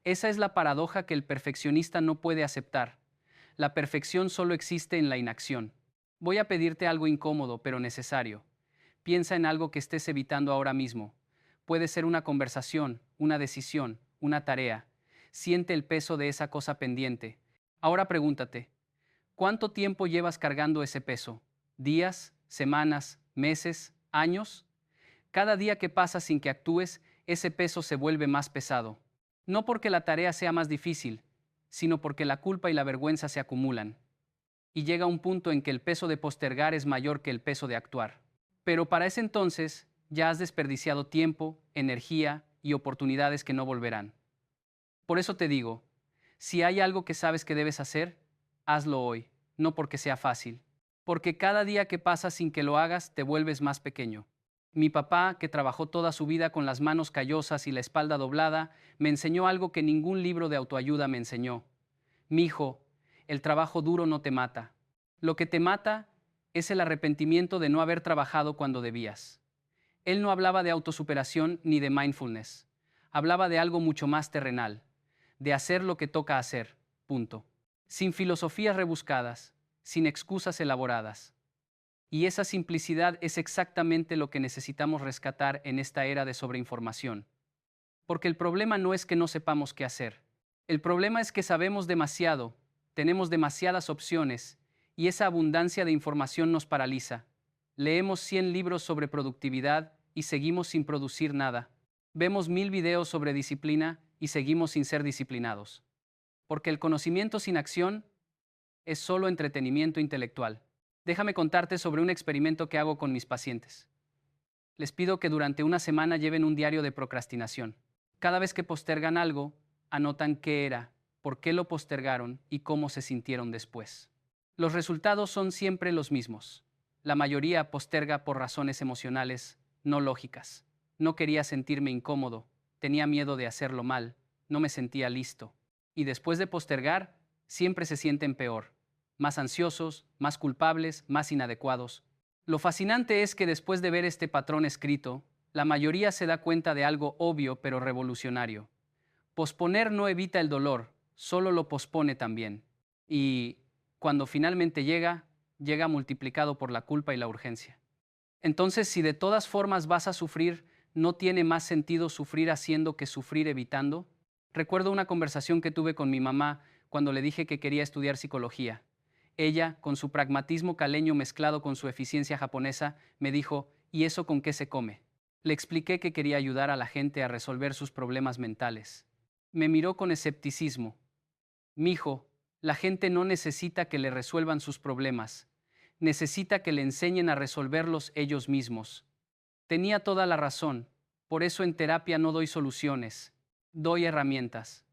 Esa es la paradoja que el perfeccionista no puede aceptar. La perfección solo existe en la inacción. Voy a pedirte algo incómodo, pero necesario. Piensa en algo que estés evitando ahora mismo. Puede ser una conversación, una decisión, una tarea. Siente el peso de esa cosa pendiente. Ahora pregúntate, ¿cuánto tiempo llevas cargando ese peso? ¿Días, semanas, meses, años? Cada día que pasa sin que actúes, ese peso se vuelve más pesado. No porque la tarea sea más difícil, sino porque la culpa y la vergüenza se acumulan. Y llega un punto en que el peso de postergar es mayor que el peso de actuar. Pero para ese entonces, ya has desperdiciado tiempo, energía y oportunidades que no volverán. Por eso te digo, si hay algo que sabes que debes hacer, hazlo hoy, no porque sea fácil. Porque cada día que pasa sin que lo hagas, te vuelves más pequeño. Mi papá, que trabajó toda su vida con las manos callosas y la espalda doblada, me enseñó algo que ningún libro de autoayuda me enseñó. Mijo, el trabajo duro no te mata. Lo que te mata es el arrepentimiento de no haber trabajado cuando debías. Él no hablaba de autosuperación ni de mindfulness. Hablaba de algo mucho más terrenal, de hacer lo que toca hacer, punto. Sin filosofías rebuscadas, sin excusas elaboradas. Y esa simplicidad es exactamente lo que necesitamos rescatar en esta era de sobreinformación. Porque el problema no es que no sepamos qué hacer. El problema es que sabemos demasiado, tenemos demasiadas opciones, y esa abundancia de información nos paraliza. Leemos 100 libros sobre productividad y seguimos sin producir nada. Vemos 1000 videos sobre disciplina y seguimos sin ser disciplinados. Porque el conocimiento sin acción es solo entretenimiento intelectual. Déjame contarte sobre un experimento que hago con mis pacientes. Les pido que durante una semana lleven un diario de procrastinación. Cada vez que postergan algo, anotan qué era, por qué lo postergaron y cómo se sintieron después. Los resultados son siempre los mismos. La mayoría posterga por razones emocionales, no lógicas. No quería sentirme incómodo, tenía miedo de hacerlo mal, no me sentía listo. Y después de postergar, siempre se sienten peor, más ansiosos, más culpables, más inadecuados. Lo fascinante es que después de ver este patrón escrito, la mayoría se da cuenta de algo obvio pero revolucionario. Posponer no evita el dolor, solo lo pospone también. Y cuando finalmente llega, llega multiplicado por la culpa y la urgencia. Entonces, si de todas formas vas a sufrir, ¿no tiene más sentido sufrir haciendo que sufrir evitando? Recuerdo una conversación que tuve con mi mamá cuando le dije que quería estudiar psicología. Ella, con su pragmatismo caleño mezclado con su eficiencia japonesa, me dijo, ¿y eso con qué se come? Le expliqué que quería ayudar a la gente a resolver sus problemas mentales. Me miró con escepticismo. Mijo, la gente no necesita que le resuelvan sus problemas. Necesita que le enseñen a resolverlos ellos mismos. Tenía toda la razón. Por eso en terapia no doy soluciones. Doy herramientas.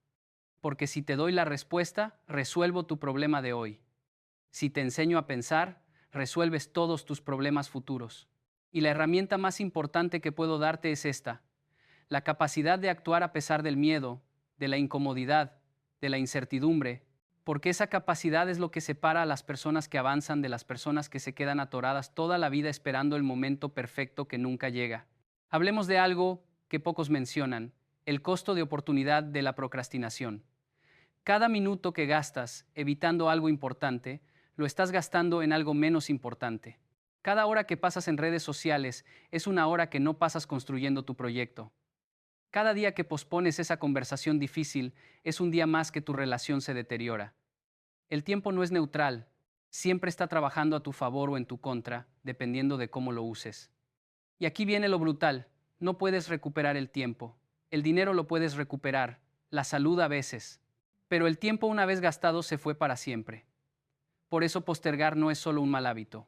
Porque si te doy la respuesta, resuelvo tu problema de hoy. Si te enseño a pensar, resuelves todos tus problemas futuros. Y la herramienta más importante que puedo darte es esta: la capacidad de actuar a pesar del miedo, de la incomodidad, de la incertidumbre, porque esa capacidad es lo que separa a las personas que avanzan de las personas que se quedan atoradas toda la vida esperando el momento perfecto que nunca llega. Hablemos de algo que pocos mencionan: el costo de oportunidad de la procrastinación. Cada minuto que gastas evitando algo importante, lo estás gastando en algo menos importante. Cada hora que pasas en redes sociales es una hora que no pasas construyendo tu proyecto. Cada día que pospones esa conversación difícil es un día más que tu relación se deteriora. El tiempo no es neutral, siempre está trabajando a tu favor o en tu contra, dependiendo de cómo lo uses. Y aquí viene lo brutal: no puedes recuperar el tiempo. El dinero lo puedes recuperar, la salud a veces, pero el tiempo una vez gastado se fue para siempre. Por eso postergar no es solo un mal hábito.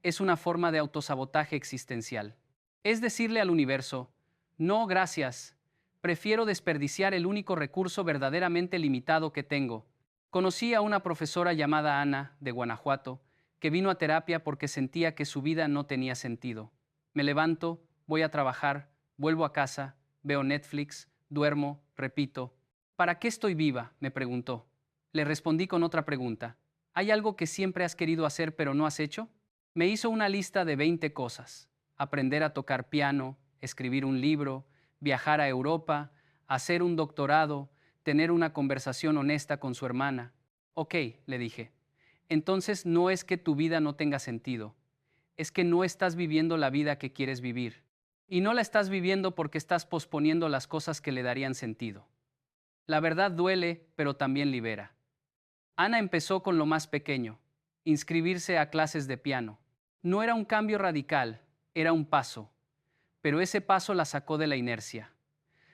Es una forma de autosabotaje existencial. Es decirle al universo, no, gracias, prefiero desperdiciar el único recurso verdaderamente limitado que tengo. Conocí a una profesora llamada Ana, de Guanajuato, que vino a terapia porque sentía que su vida no tenía sentido. Me levanto, voy a trabajar, vuelvo a casa, veo Netflix, duermo, repito. ¿Para qué estoy viva?, me preguntó. Le respondí con otra pregunta. ¿Hay algo que siempre has querido hacer pero no has hecho? Me hizo una lista de 20 cosas: aprender a tocar piano, escribir un libro, viajar a Europa, hacer un doctorado, tener una conversación honesta con su hermana. Ok, le dije. Entonces no es que tu vida no tenga sentido, es que no estás viviendo la vida que quieres vivir. Y no la estás viviendo porque estás posponiendo las cosas que le darían sentido. La verdad duele, pero también libera. Ana empezó con lo más pequeño: inscribirse a clases de piano. No era un cambio radical, era un paso, pero ese paso la sacó de la inercia.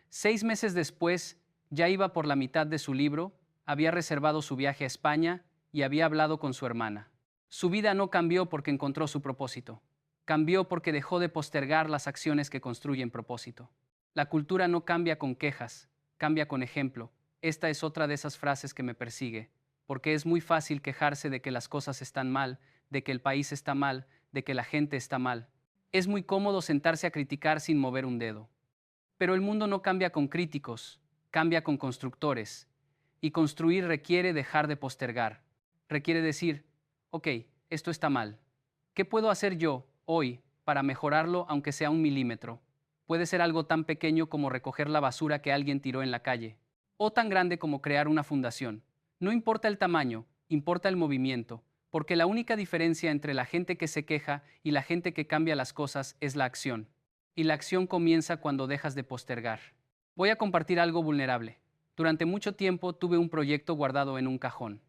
6 meses después, ya iba por la mitad de su libro, había reservado su viaje a España y había hablado con su hermana. Su vida no cambió porque encontró su propósito. Cambió porque dejó de postergar las acciones que construyen propósito. La cultura no cambia con quejas, cambia con ejemplo. Esta es otra de esas frases que me persigue, porque es muy fácil quejarse de que las cosas están mal, de que el país está mal, de que la gente está mal. Es muy cómodo sentarse a criticar sin mover un dedo. Pero el mundo no cambia con críticos, cambia con constructores. Y construir requiere dejar de postergar. Requiere decir, ok, esto está mal. ¿Qué puedo hacer yo, hoy, para mejorarlo aunque sea 1 milímetro. Puede ser algo tan pequeño como recoger la basura que alguien tiró en la calle, o tan grande como crear una fundación. No importa el tamaño, importa el movimiento, porque la única diferencia entre la gente que se queja y la gente que cambia las cosas es la acción. Y la acción comienza cuando dejas de postergar. Voy a compartir algo vulnerable. Durante mucho tiempo tuve un proyecto guardado en un cajón.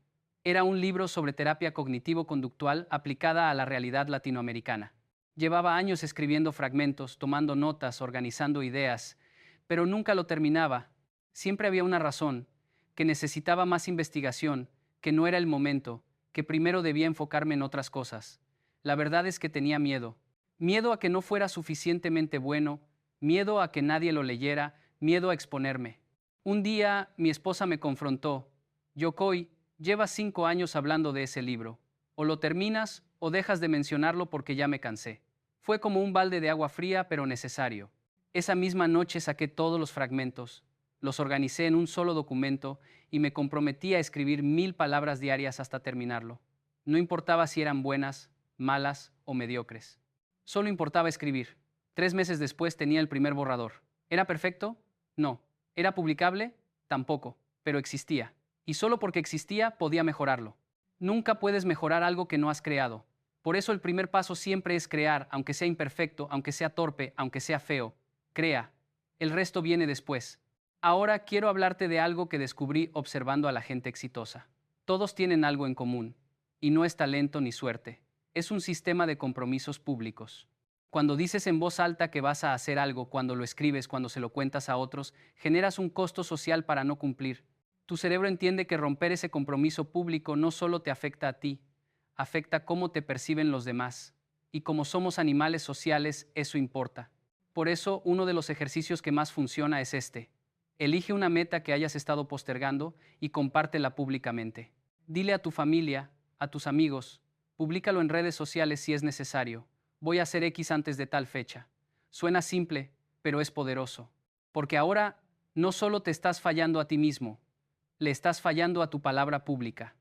Era un libro sobre terapia cognitivo-conductual aplicada a la realidad latinoamericana. Llevaba años escribiendo fragmentos, tomando notas, organizando ideas, pero nunca lo terminaba. Siempre había una razón, que necesitaba más investigación, que no era el momento, que primero debía enfocarme en otras cosas. La verdad es que tenía miedo. Miedo a que no fuera suficientemente bueno, miedo a que nadie lo leyera, miedo a exponerme. Un día mi esposa me confrontó. Yokoi, llevas 5 años hablando de ese libro. O lo terminas o dejas de mencionarlo porque ya me cansé. Fue como un balde de agua fría pero necesario. Esa misma noche saqué todos los fragmentos, los organicé en un solo documento y me comprometí a escribir 1000 palabras diarias hasta terminarlo. No importaba si eran buenas, malas o mediocres. Solo importaba escribir. 3 meses después tenía el primer borrador. ¿Era perfecto? No. ¿Era publicable? Tampoco, pero existía. Y solo porque existía podía mejorarlo. Nunca puedes mejorar algo que no has creado. Por eso el primer paso siempre es crear, aunque sea imperfecto, aunque sea torpe, aunque sea feo. Crea. El resto viene después. Ahora quiero hablarte de algo que descubrí observando a la gente exitosa. Todos tienen algo en común, y no es talento ni suerte. Es un sistema de compromisos públicos. Cuando dices en voz alta que vas a hacer algo, cuando lo escribes, cuando se lo cuentas a otros, generas un costo social para no cumplir. Tu cerebro entiende que romper ese compromiso público no solo te afecta a ti, afecta cómo te perciben los demás. Y como somos animales sociales, eso importa. Por eso, uno de los ejercicios que más funciona es este. Elige una meta que hayas estado postergando y compártela públicamente. Dile a tu familia, a tus amigos, públicalo en redes sociales si es necesario. Voy a hacer X antes de tal fecha. Suena simple, pero es poderoso. Porque ahora no solo te estás fallando a ti mismo, le estás fallando a tu palabra pública.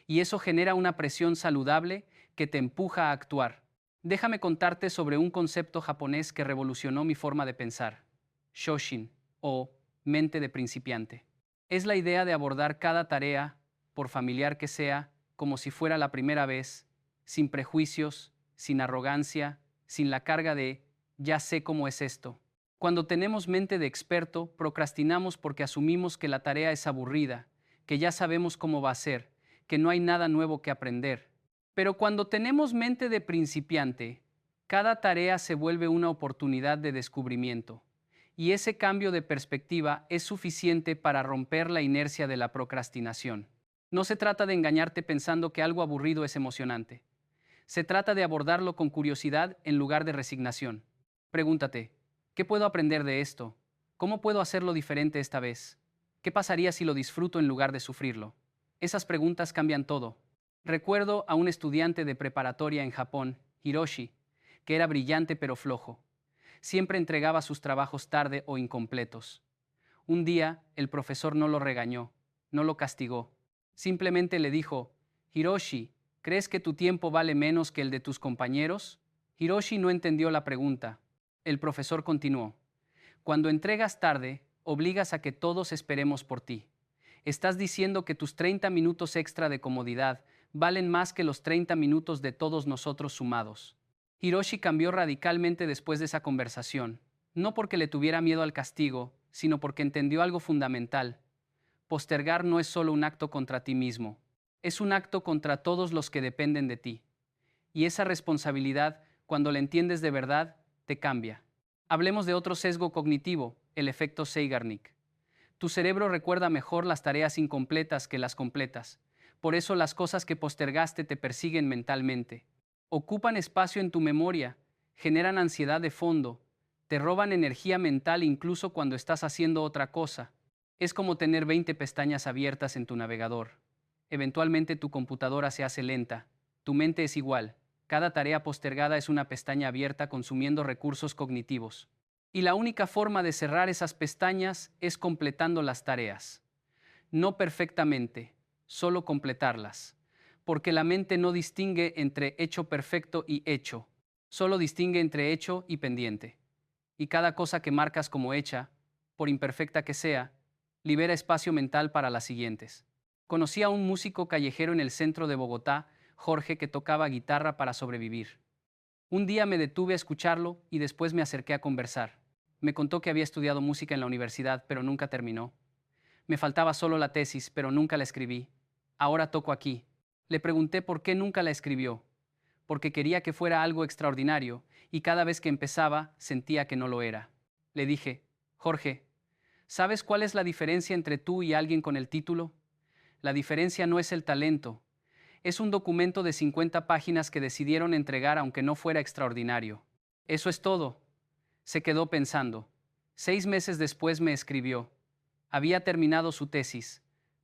Y eso genera una presión saludable que te empuja a actuar. Déjame contarte sobre un concepto japonés que revolucionó mi forma de pensar. Shoshin, o mente de principiante. Es la idea de abordar cada tarea, por familiar que sea, como si fuera la primera vez, sin prejuicios, sin arrogancia, sin la carga de ya sé cómo es esto. Cuando tenemos mente de experto, procrastinamos porque asumimos que la tarea es aburrida, que ya sabemos cómo va a ser, que no hay nada nuevo que aprender. Pero cuando tenemos mente de principiante, cada tarea se vuelve una oportunidad de descubrimiento. Y ese cambio de perspectiva es suficiente para romper la inercia de la procrastinación. No se trata de engañarte pensando que algo aburrido es emocionante. Se trata de abordarlo con curiosidad en lugar de resignación. Pregúntate, ¿qué puedo aprender de esto? ¿Cómo puedo hacerlo diferente esta vez? ¿Qué pasaría si lo disfruto en lugar de sufrirlo? Esas preguntas cambian todo. Recuerdo a un estudiante de preparatoria en Japón, Hiroshi, que era brillante pero flojo. Siempre entregaba sus trabajos tarde o incompletos. Un día, el profesor no lo regañó, no lo castigó. Simplemente le dijo, Hiroshi, ¿crees que tu tiempo vale menos que el de tus compañeros? Hiroshi no entendió la pregunta. El profesor continuó, cuando entregas tarde, obligas a que todos esperemos por ti. Estás diciendo que tus 30 minutos extra de comodidad valen más que los 30 minutos de todos nosotros sumados. Hiroshi cambió radicalmente después de esa conversación, no porque le tuviera miedo al castigo, sino porque entendió algo fundamental. Postergar no es solo un acto contra ti mismo, es un acto contra todos los que dependen de ti. Y esa responsabilidad, cuando la entiendes de verdad, te cambia. Hablemos de otro sesgo cognitivo, el efecto Zeigarnik. Tu cerebro recuerda mejor las tareas incompletas que las completas. Por eso las cosas que postergaste te persiguen mentalmente. Ocupan espacio en tu memoria, generan ansiedad de fondo, te roban energía mental incluso cuando estás haciendo otra cosa. Es como tener 20 pestañas abiertas en tu navegador. Eventualmente tu computadora se hace lenta. Tu mente es igual. Cada tarea postergada es una pestaña abierta consumiendo recursos cognitivos. Y la única forma de cerrar esas pestañas es completando las tareas. No perfectamente, solo completarlas. Porque la mente no distingue entre hecho perfecto y hecho. Solo distingue entre hecho y pendiente. Y cada cosa que marcas como hecha, por imperfecta que sea, libera espacio mental para las siguientes. Conocí a un músico callejero en el centro de Bogotá, Jorge, que tocaba guitarra para sobrevivir. Un día me detuve a escucharlo y después me acerqué a conversar. Me contó que había estudiado música en la universidad, pero nunca terminó. Me faltaba solo la tesis, pero nunca la escribí. Ahora toco aquí. Le pregunté por qué nunca la escribió. Porque quería que fuera algo extraordinario, y cada vez que empezaba sentía que no lo era. Le dije, Jorge, ¿sabes cuál es la diferencia entre tú y alguien con el título? La diferencia no es el talento. Es un documento de 50 páginas que decidieron entregar aunque no fuera extraordinario. Eso es todo. Se quedó pensando. 6 meses después me escribió. Había terminado su tesis.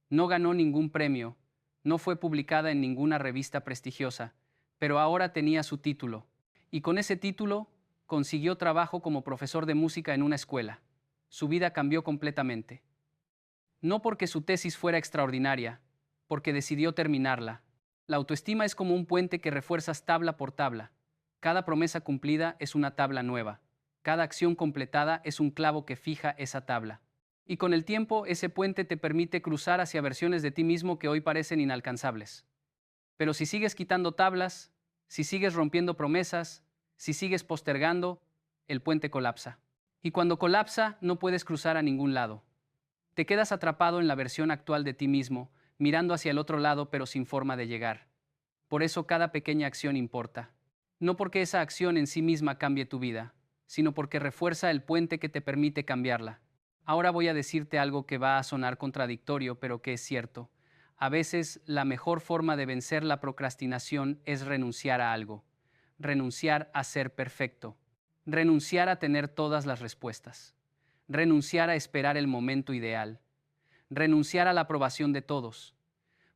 No ganó ningún premio. No fue publicada en ninguna revista prestigiosa, pero ahora tenía su título. Y con ese título consiguió trabajo como profesor de música en una escuela. Su vida cambió completamente. No porque su tesis fuera extraordinaria, porque decidió terminarla. La autoestima es como un puente que refuerzas tabla por tabla. Cada promesa cumplida es una tabla nueva. Cada acción completada es un clavo que fija esa tabla. Y con el tiempo, ese puente te permite cruzar hacia versiones de ti mismo que hoy parecen inalcanzables. Pero si sigues quitando tablas, si sigues rompiendo promesas, si sigues postergando, el puente colapsa. Y cuando colapsa, no puedes cruzar a ningún lado. Te quedas atrapado en la versión actual de ti mismo, mirando hacia el otro lado pero sin forma de llegar. Por eso cada pequeña acción importa. No porque esa acción en sí misma cambie tu vida, sino porque refuerza el puente que te permite cambiarla. Ahora voy a decirte algo que va a sonar contradictorio, pero que es cierto. A veces la mejor forma de vencer la procrastinación es renunciar a algo. Renunciar a ser perfecto. Renunciar a tener todas las respuestas. Renunciar a esperar el momento ideal. Renunciar a la aprobación de todos.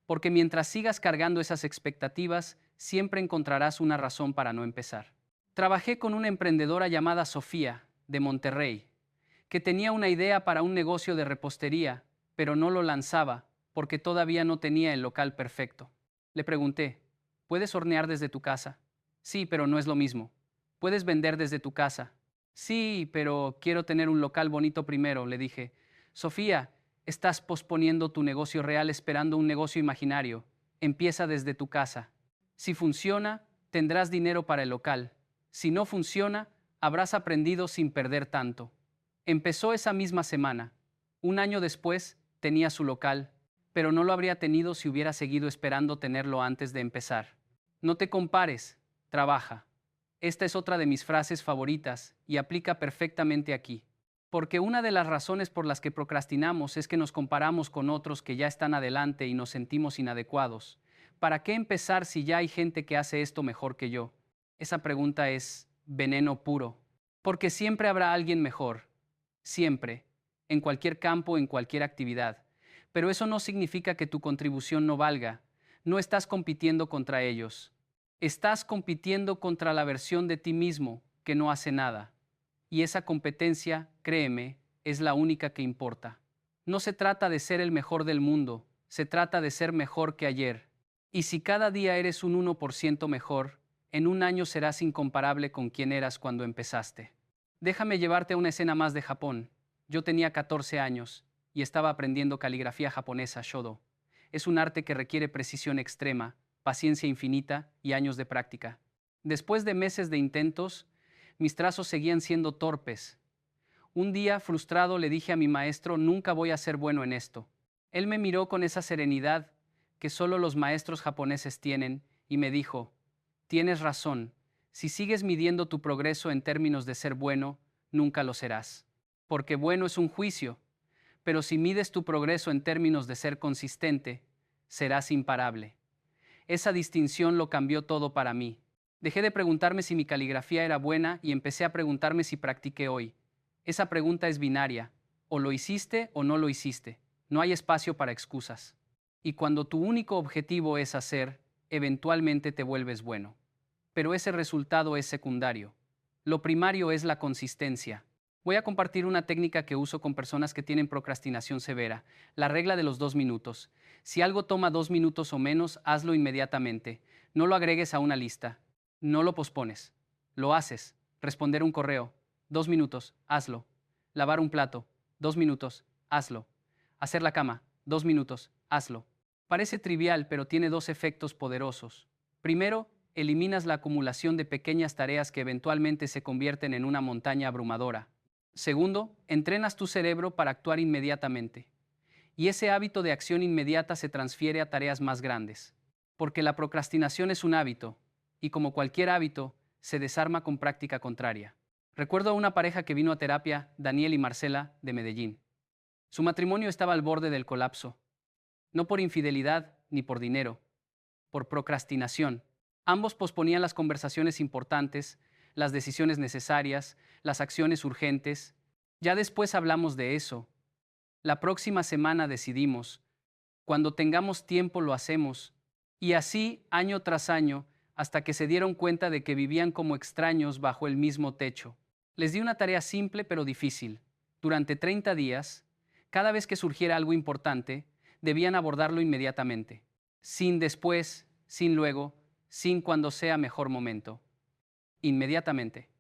Porque mientras sigas cargando esas expectativas, siempre encontrarás una razón para no empezar. Trabajé con una emprendedora llamada Sofía, de Monterrey, que tenía una idea para un negocio de repostería, pero no lo lanzaba porque todavía no tenía el local perfecto. Le pregunté, ¿puedes hornear desde tu casa? Sí, pero no es lo mismo. ¿Puedes vender desde tu casa? Sí, pero quiero tener un local bonito primero, le dije. Sofía, estás posponiendo tu negocio real esperando un negocio imaginario. Empieza desde tu casa. Si funciona, tendrás dinero para el local. Si no funciona, habrás aprendido sin perder tanto. Empezó esa misma semana. Un año después, tenía su local, pero no lo habría tenido si hubiera seguido esperando tenerlo antes de empezar. No te compares, trabaja. Esta es otra de mis frases favoritas y aplica perfectamente aquí. Porque una de las razones por las que procrastinamos es que nos comparamos con otros que ya están adelante y nos sentimos inadecuados. ¿Para qué empezar si ya hay gente que hace esto mejor que yo? Esa pregunta es veneno puro. Porque siempre habrá alguien mejor. Siempre. En cualquier campo, en cualquier actividad. Pero eso no significa que tu contribución no valga. No estás compitiendo contra ellos. Estás compitiendo contra la versión de ti mismo que no hace nada. Y esa competencia, créeme, es la única que importa. No se trata de ser el mejor del mundo, se trata de ser mejor que ayer. Y si cada día eres un 1% mejor, en un año serás incomparable con quien eras cuando empezaste. Déjame llevarte a una escena más de Japón. Yo tenía 14 años y estaba aprendiendo caligrafía japonesa Shodo. Es un arte que requiere precisión extrema, paciencia infinita y años de práctica. Después de meses de intentos, mis trazos seguían siendo torpes. Un día, frustrado, le dije a mi maestro, nunca voy a ser bueno en esto. Él me miró con esa serenidad que solo los maestros japoneses tienen y me dijo, tienes razón, si sigues midiendo tu progreso en términos de ser bueno, nunca lo serás. Porque bueno es un juicio, pero si mides tu progreso en términos de ser consistente, serás imparable. Esa distinción lo cambió todo para mí. Dejé de preguntarme si mi caligrafía era buena y empecé a preguntarme si practiqué hoy. Esa pregunta es binaria. O lo hiciste o no lo hiciste. No hay espacio para excusas. Y cuando tu único objetivo es hacer, eventualmente te vuelves bueno. Pero ese resultado es secundario. Lo primario es la consistencia. Voy a compartir una técnica que uso con personas que tienen procrastinación severa, la regla de los 2 minutos. Si algo toma 2 minutos o menos, hazlo inmediatamente. No lo agregues a una lista. No lo pospones. Lo haces. Responder un correo. 2 minutos. Hazlo. Lavar un plato. 2 minutos. Hazlo. Hacer la cama. 2 minutos. Hazlo. Parece trivial, pero tiene dos efectos poderosos. Primero, eliminas la acumulación de pequeñas tareas que eventualmente se convierten en una montaña abrumadora. Segundo, entrenas tu cerebro para actuar inmediatamente. Y ese hábito de acción inmediata se transfiere a tareas más grandes. Porque la procrastinación es un hábito, y como cualquier hábito, se desarma con práctica contraria. Recuerdo a una pareja que vino a terapia, Daniel y Marcela, de Medellín. Su matrimonio estaba al borde del colapso. No por infidelidad ni por dinero, por procrastinación. Ambos posponían las conversaciones importantes, las decisiones necesarias, las acciones urgentes. Ya después hablamos de eso. La próxima semana decidimos. Cuando tengamos tiempo lo hacemos. Y así, año tras año, hasta que se dieron cuenta de que vivían como extraños bajo el mismo techo. Les di una tarea simple pero difícil. Durante 30 días, cada vez que surgiera algo importante, debían abordarlo inmediatamente. Sin después, sin luego, sin cuando sea mejor momento. Inmediatamente.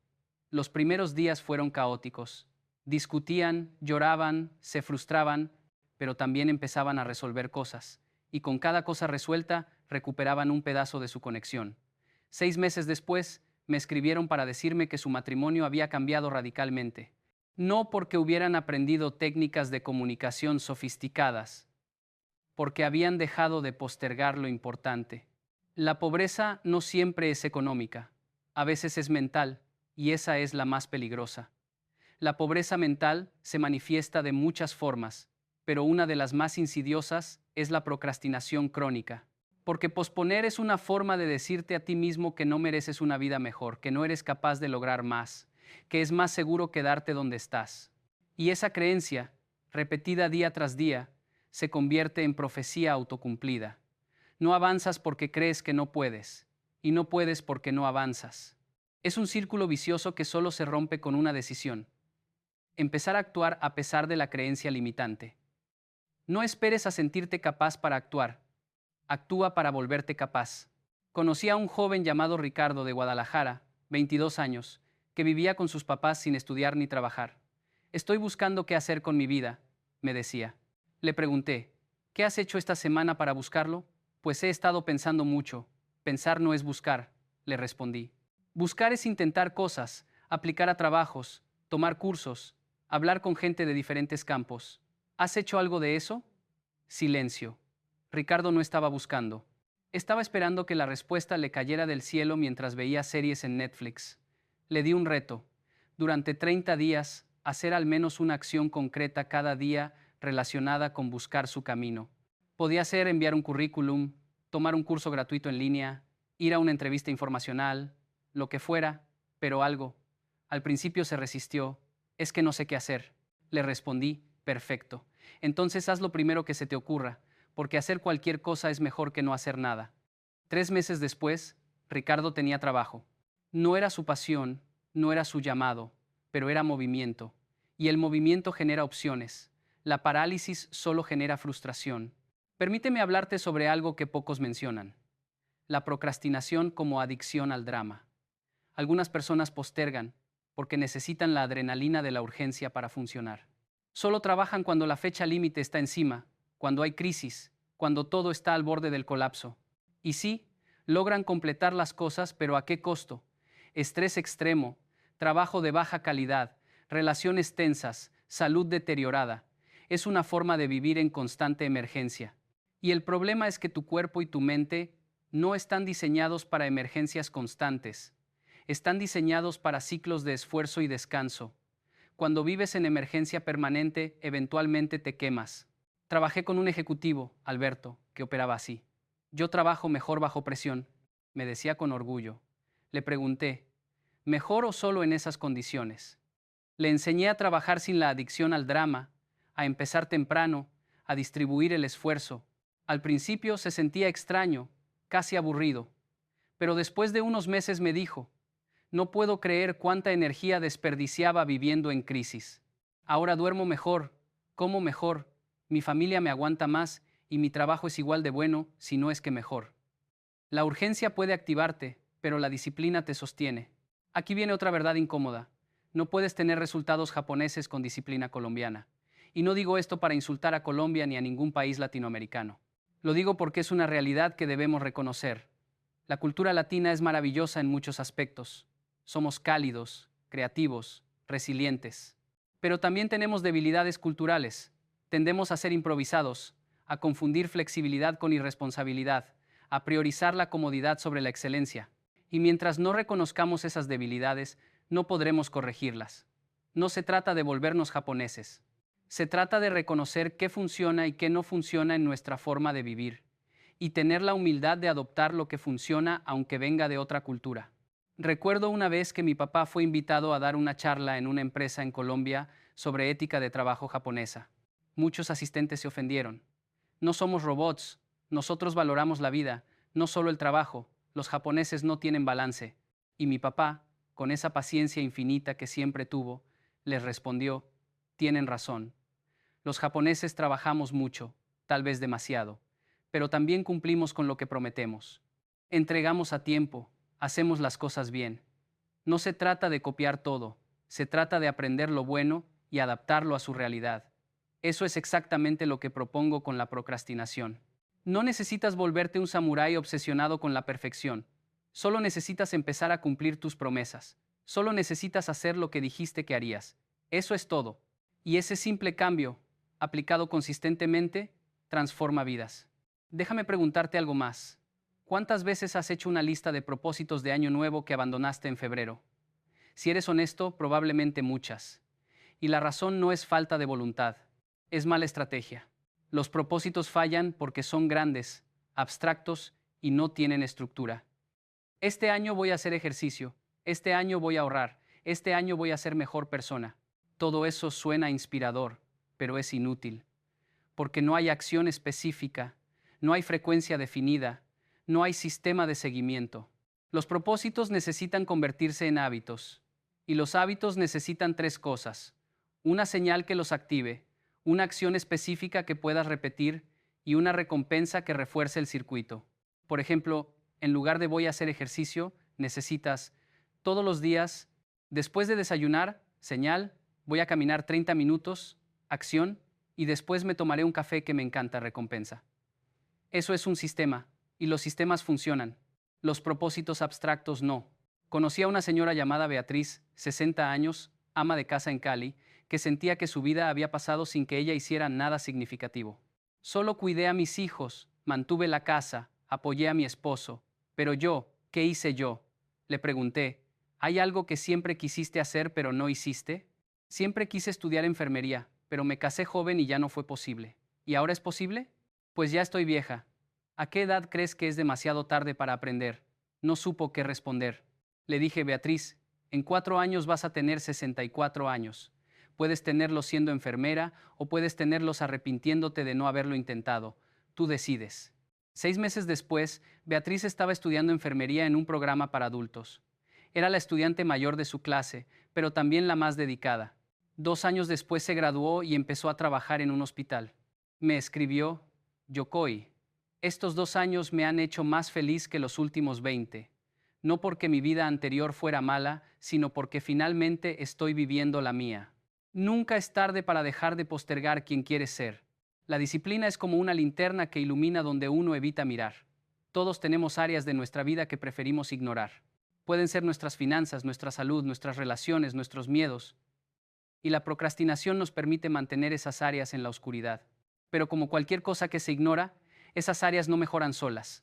Los primeros días fueron caóticos. Discutían, lloraban, se frustraban, pero también empezaban a resolver cosas. Y con cada cosa resuelta, recuperaban un pedazo de su conexión. 6 meses después, me escribieron para decirme que su matrimonio había cambiado radicalmente. No porque hubieran aprendido técnicas de comunicación sofisticadas, porque habían dejado de postergar lo importante. La pobreza no siempre es económica, a veces es mental, y esa es la más peligrosa. La pobreza mental se manifiesta de muchas formas, pero una de las más insidiosas es la procrastinación crónica. Porque posponer es una forma de decirte a ti mismo que no mereces una vida mejor, que no eres capaz de lograr más, que es más seguro quedarte donde estás. Y esa creencia, repetida día tras día, se convierte en profecía autocumplida. No avanzas porque crees que no puedes, y no puedes porque no avanzas. Es un círculo vicioso que solo se rompe con una decisión: empezar a actuar a pesar de la creencia limitante. No esperes a sentirte capaz para actuar. Actúa para volverte capaz. Conocí a un joven llamado Ricardo de Guadalajara, 22 años, que vivía con sus papás sin estudiar ni trabajar. Estoy buscando qué hacer con mi vida, me decía. Le pregunté, ¿qué has hecho esta semana para buscarlo? Pues he estado pensando mucho. Pensar no es buscar, le respondí. Buscar es intentar cosas, aplicar a trabajos, tomar cursos, hablar con gente de diferentes campos. ¿Has hecho algo de eso? Silencio. Ricardo no estaba buscando. Estaba esperando que la respuesta le cayera del cielo mientras veía series en Netflix. Le di un reto. Durante 30 días, hacer al menos una acción concreta cada día relacionada con buscar su camino. Podía ser enviar un currículum, tomar un curso gratuito en línea, ir a una entrevista informacional, lo que fuera, pero algo. Al principio se resistió. Es que no sé qué hacer. Le respondí, perfecto. Entonces haz lo primero que se te ocurra, porque hacer cualquier cosa es mejor que no hacer nada. 3 meses después, Ricardo tenía trabajo. No era su pasión, no era su llamado, pero era movimiento. Y el movimiento genera opciones. La parálisis solo genera frustración. Permíteme hablarte sobre algo que pocos mencionan: la procrastinación como adicción al drama. Algunas personas postergan porque necesitan la adrenalina de la urgencia para funcionar. Solo trabajan cuando la fecha límite está encima, cuando hay crisis, cuando todo está al borde del colapso. Y sí, logran completar las cosas, pero ¿a qué costo? Estrés extremo, trabajo de baja calidad, relaciones tensas, salud deteriorada. Es una forma de vivir en constante emergencia. Y el problema es que tu cuerpo y tu mente no están diseñados para emergencias constantes. Están diseñados para ciclos de esfuerzo y descanso. Cuando vives en emergencia permanente, eventualmente te quemas. Trabajé con un ejecutivo, Alberto, que operaba así. Yo trabajo mejor bajo presión, me decía con orgullo. Le pregunté, ¿mejor o solo en esas condiciones? Le enseñé a trabajar sin la adicción al drama, a empezar temprano, a distribuir el esfuerzo. Al principio se sentía extraño, casi aburrido, pero después de unos meses me dijo, no puedo creer cuánta energía desperdiciaba viviendo en crisis. Ahora duermo mejor, como mejor, mi familia me aguanta más y mi trabajo es igual de bueno, si no es que mejor. La urgencia puede activarte, pero la disciplina te sostiene. Aquí viene otra verdad incómoda. No puedes tener resultados japoneses con disciplina colombiana. Y no digo esto para insultar a Colombia ni a ningún país latinoamericano. Lo digo porque es una realidad que debemos reconocer. La cultura latina es maravillosa en muchos aspectos. Somos cálidos, creativos, resilientes. Pero también tenemos debilidades culturales. Tendemos a ser improvisados, a confundir flexibilidad con irresponsabilidad, a priorizar la comodidad sobre la excelencia. Y mientras no reconozcamos esas debilidades, no podremos corregirlas. No se trata de volvernos japoneses. Se trata de reconocer qué funciona y qué no funciona en nuestra forma de vivir, y tener la humildad de adoptar lo que funciona aunque venga de otra cultura. Recuerdo una vez que mi papá fue invitado a dar una charla en una empresa en Colombia sobre ética de trabajo japonesa. Muchos asistentes se ofendieron. No somos robots, nosotros valoramos la vida, no solo el trabajo, los japoneses no tienen balance. Y mi papá, con esa paciencia infinita que siempre tuvo, les respondió, tienen razón. Los japoneses trabajamos mucho, tal vez demasiado, pero también cumplimos con lo que prometemos. Entregamos a tiempo, hacemos las cosas bien. No se trata de copiar todo, se trata de aprender lo bueno y adaptarlo a su realidad. Eso es exactamente lo que propongo con la procrastinación. No necesitas volverte un samurái obsesionado con la perfección. Solo necesitas empezar a cumplir tus promesas. Solo necesitas hacer lo que dijiste que harías. Eso es todo. Y ese simple cambio, aplicado consistentemente, transforma vidas. Déjame preguntarte algo más. ¿Cuántas veces has hecho una lista de propósitos de año nuevo que abandonaste en febrero? Si eres honesto, probablemente muchas. Y la razón no es falta de voluntad, es mala estrategia. Los propósitos fallan porque son grandes, abstractos y no tienen estructura. Este año voy a hacer ejercicio, este año voy a ahorrar, este año voy a ser mejor persona. Todo eso suena inspirador, pero es inútil, porque no hay acción específica, no hay frecuencia definida, no hay sistema de seguimiento. Los propósitos necesitan convertirse en hábitos, y los hábitos necesitan tres cosas: una señal que los active, una acción específica que puedas repetir y una recompensa que refuerce el circuito. Por ejemplo, en lugar de voy a hacer ejercicio, necesitas todos los días, después de desayunar, señal, voy a caminar 30 minutos, acción, y después me tomaré un café que me encanta, recompensa. Eso es un sistema, y los sistemas funcionan. Los propósitos abstractos no. Conocí a una señora llamada Beatriz, 60 años, ama de casa en Cali, que sentía que su vida había pasado sin que ella hiciera nada significativo. Solo cuidé a mis hijos, mantuve la casa, apoyé a mi esposo. Pero yo, ¿qué hice yo? Le pregunté, ¿hay algo que siempre quisiste hacer pero no hiciste? Siempre quise estudiar enfermería, pero me casé joven y ya no fue posible. ¿Y ahora es posible? Pues ya estoy vieja. ¿A qué edad crees que es demasiado tarde para aprender? No supo qué responder. Le dije, Beatriz, en 4 años vas a tener 64 años. Puedes tenerlos siendo enfermera o puedes tenerlos arrepintiéndote de no haberlo intentado. Tú decides. 6 meses después, Beatriz estaba estudiando enfermería en un programa para adultos. Era la estudiante mayor de su clase, pero también la más dedicada. 2 años después se graduó y empezó a trabajar en un hospital. Me escribió, Yokoi, estos 2 años me han hecho más feliz que los últimos 20. No porque mi vida anterior fuera mala, sino porque finalmente estoy viviendo la mía. Nunca es tarde para dejar de postergar quien quieres ser. La disciplina es como una linterna que ilumina donde uno evita mirar. Todos tenemos áreas de nuestra vida que preferimos ignorar. Pueden ser nuestras finanzas, nuestra salud, nuestras relaciones, nuestros miedos. Y la procrastinación nos permite mantener esas áreas en la oscuridad. Pero como cualquier cosa que se ignora, esas áreas no mejoran solas.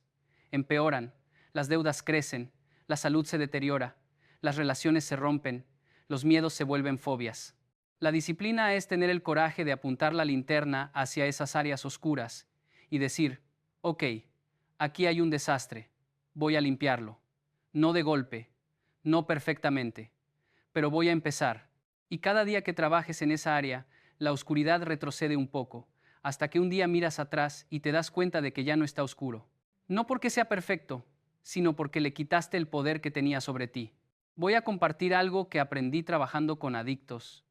Empeoran, las deudas crecen, la salud se deteriora, las relaciones se rompen, los miedos se vuelven fobias. La disciplina es tener el coraje de apuntar la linterna hacia esas áreas oscuras y decir, ok, aquí hay un desastre, voy a limpiarlo. No de golpe, no perfectamente, pero voy a empezar. Y cada día que trabajes en esa área, la oscuridad retrocede un poco, hasta que un día miras atrás y te das cuenta de que ya no está oscuro. No porque sea perfecto, sino porque le quitaste el poder que tenía sobre ti. Voy a compartir algo que aprendí trabajando con adictos.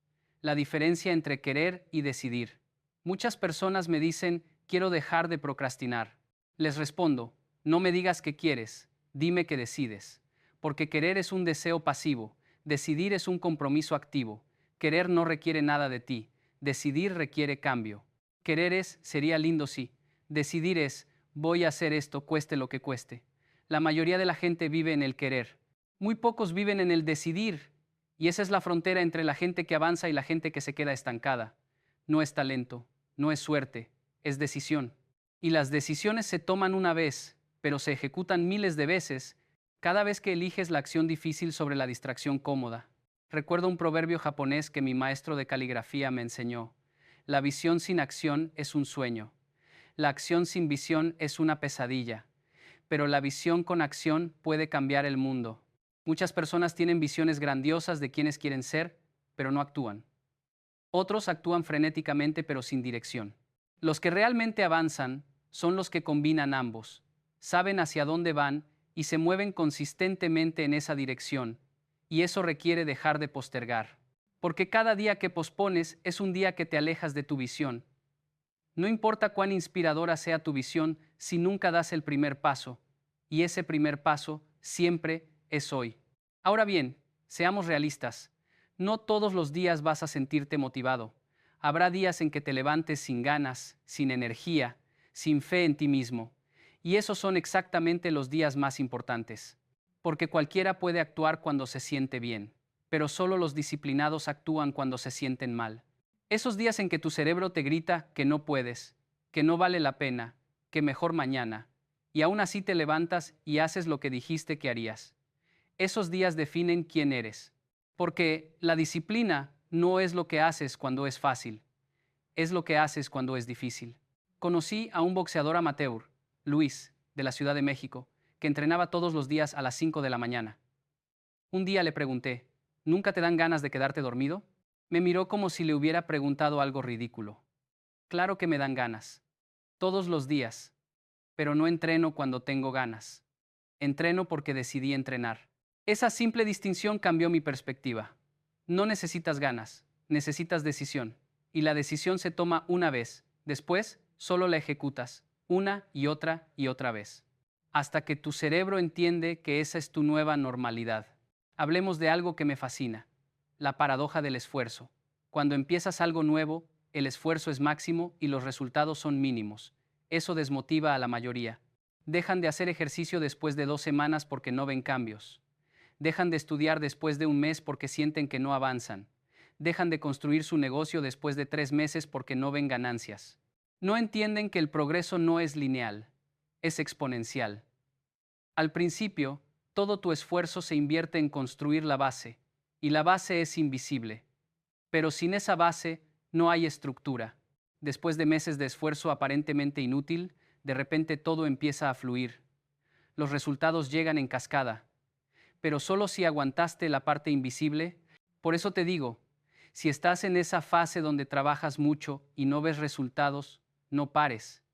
La diferencia entre querer y decidir. Muchas personas me dicen, quiero dejar de procrastinar. Les respondo, no me digas qué quieres, dime qué decides. Porque querer es un deseo pasivo, decidir es un compromiso activo. Querer no requiere nada de ti, decidir requiere cambio. Querer es, sería lindo si. Decidir es, voy a hacer esto, cueste lo que cueste. La mayoría de la gente vive en el querer. Muy pocos viven en el decidir. Y esa es la frontera entre la gente que avanza y la gente que se queda estancada. No es talento, no es suerte, es decisión. Y las decisiones se toman una vez, pero se ejecutan miles de veces, cada vez que eliges la acción difícil sobre la distracción cómoda. Recuerdo un proverbio japonés que mi maestro de caligrafía me enseñó. La visión sin acción es un sueño. La acción sin visión es una pesadilla. Pero la visión con acción puede cambiar el mundo. Muchas personas tienen visiones grandiosas de quienes quieren ser, pero no actúan. Otros actúan frenéticamente pero sin dirección. Los que realmente avanzan son los que combinan ambos, saben hacia dónde van y se mueven consistentemente en esa dirección, y eso requiere dejar de postergar. Porque cada día que pospones es un día que te alejas de tu visión. No importa cuán inspiradora sea tu visión si nunca das el primer paso, y ese primer paso siempre es hoy. Ahora bien, seamos realistas. No todos los días vas a sentirte motivado. Habrá días en que te levantes sin ganas, sin energía, sin fe en ti mismo. Y esos son exactamente los días más importantes. Porque cualquiera puede actuar cuando se siente bien, pero solo los disciplinados actúan cuando se sienten mal. Esos días en que tu cerebro te grita que no puedes, que no vale la pena, que mejor mañana, y aún así te levantas y haces lo que dijiste que harías. Esos días definen quién eres. Porque la disciplina no es lo que haces cuando es fácil, es lo que haces cuando es difícil. Conocí a un boxeador amateur, Luis, de la Ciudad de México, que entrenaba todos los días a las 5 de la mañana. Un día le pregunté, ¿nunca te dan ganas de quedarte dormido? Me miró como si le hubiera preguntado algo ridículo. Claro que me dan ganas. Todos los días. Pero no entreno cuando tengo ganas. Entreno porque decidí entrenar. Esa simple distinción cambió mi perspectiva. No necesitas ganas, necesitas decisión. Y la decisión se toma una vez. Después, solo la ejecutas, una y otra vez. Hasta que tu cerebro entiende que esa es tu nueva normalidad. Hablemos de algo que me fascina, la paradoja del esfuerzo. Cuando empiezas algo nuevo, el esfuerzo es máximo y los resultados son mínimos. Eso desmotiva a la mayoría. Dejan de hacer ejercicio después de 2 semanas porque no ven cambios. Dejan de estudiar después de un mes porque sienten que no avanzan. Dejan de construir su negocio después de 3 meses porque no ven ganancias. No entienden que el progreso no es lineal, es exponencial. Al principio, todo tu esfuerzo se invierte en construir la base, y la base es invisible. Pero sin esa base, no hay estructura. Después de meses de esfuerzo aparentemente inútil, de repente todo empieza a fluir. Los resultados llegan en cascada. Pero solo si aguantaste la parte invisible. Por eso te digo, si estás en esa fase donde trabajas mucho y no ves resultados, no pares,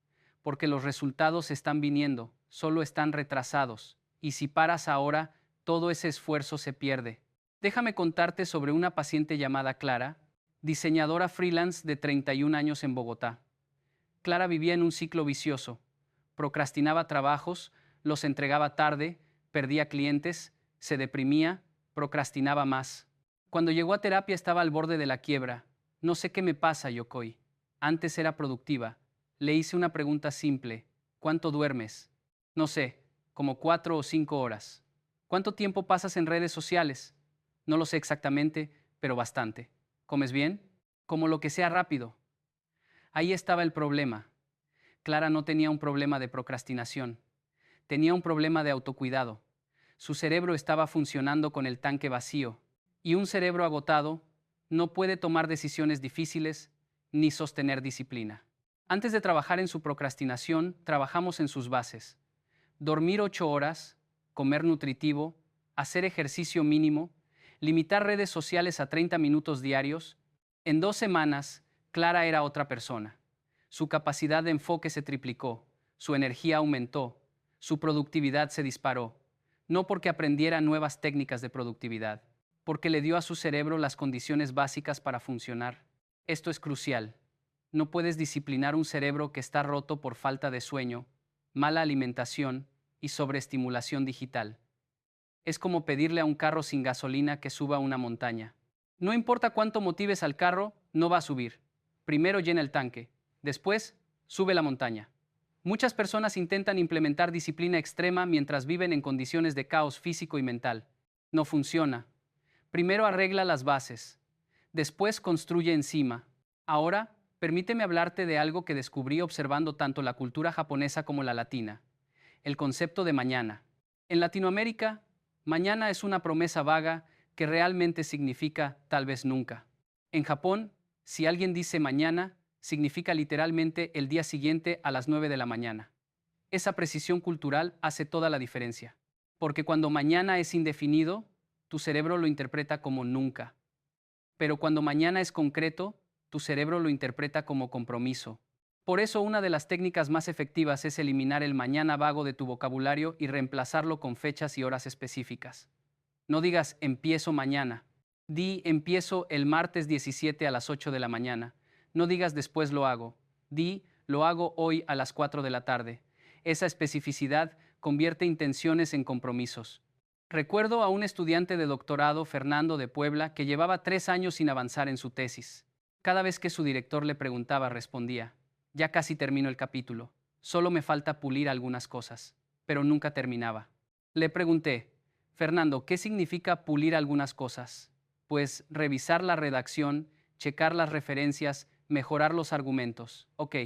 porque los resultados están viniendo, solo están retrasados, y si paras ahora, todo ese esfuerzo se pierde. Déjame contarte sobre una paciente llamada Clara, diseñadora freelance de 31 años en Bogotá. Clara vivía en un ciclo vicioso. Procrastinaba trabajos, los entregaba tarde, perdía clientes, se deprimía, procrastinaba más. Cuando llegó a terapia estaba al borde de la quiebra. No sé qué me pasa, Yokoi. Antes era productiva. Le hice una pregunta simple. ¿Cuánto duermes? No sé, como 4 o 5 horas. ¿Cuánto tiempo pasas en redes sociales? No lo sé exactamente, pero bastante. ¿Comes bien? Como lo que sea rápido. Ahí estaba el problema. Clara no tenía un problema de procrastinación. Tenía un problema de autocuidado. Su cerebro estaba funcionando con el tanque vacío, y un cerebro agotado no puede tomar decisiones difíciles ni sostener disciplina. Antes de trabajar en su procrastinación, trabajamos en sus bases. Dormir 8 horas, comer nutritivo, hacer ejercicio mínimo, limitar redes sociales a 30 minutos diarios. En 2 semanas, Clara era otra persona. Su capacidad de enfoque se triplicó, su energía aumentó, su productividad se disparó. No porque aprendiera nuevas técnicas de productividad, porque le dio a su cerebro las condiciones básicas para funcionar. Esto es crucial. No puedes disciplinar un cerebro que está roto por falta de sueño, mala alimentación y sobreestimulación digital. Es como pedirle a un carro sin gasolina que suba una montaña. No importa cuánto motives al carro, no va a subir. Primero llena el tanque, después sube la montaña. Muchas personas intentan implementar disciplina extrema mientras viven en condiciones de caos físico y mental. No funciona. Primero arregla las bases, después construye encima. Ahora, permíteme hablarte de algo que descubrí observando tanto la cultura japonesa como la latina: el concepto de mañana. En Latinoamérica, mañana es una promesa vaga que realmente significa tal vez nunca. En Japón, si alguien dice mañana, significa literalmente el día siguiente a las 9 de la mañana. Esa precisión cultural hace toda la diferencia, porque cuando mañana es indefinido, tu cerebro lo interpreta como nunca. Pero cuando mañana es concreto, tu cerebro lo interpreta como compromiso. Por eso una de las técnicas más efectivas es eliminar el mañana vago de tu vocabulario y reemplazarlo con fechas y horas específicas. No digas empiezo mañana. Di empiezo el martes 17 a las 8 de la mañana. No digas después lo hago. Di lo hago hoy a las 4 de la tarde. Esa especificidad convierte intenciones en compromisos. Recuerdo a un estudiante de doctorado, Fernando de Puebla, que llevaba 3 años sin avanzar en su tesis. Cada vez que su director le preguntaba, respondía: ya casi termino el capítulo, solo me falta pulir algunas cosas, pero nunca terminaba. Le pregunté: Fernando, ¿qué significa pulir algunas cosas? Pues revisar la redacción, checar las referencias, mejorar los argumentos. Ok,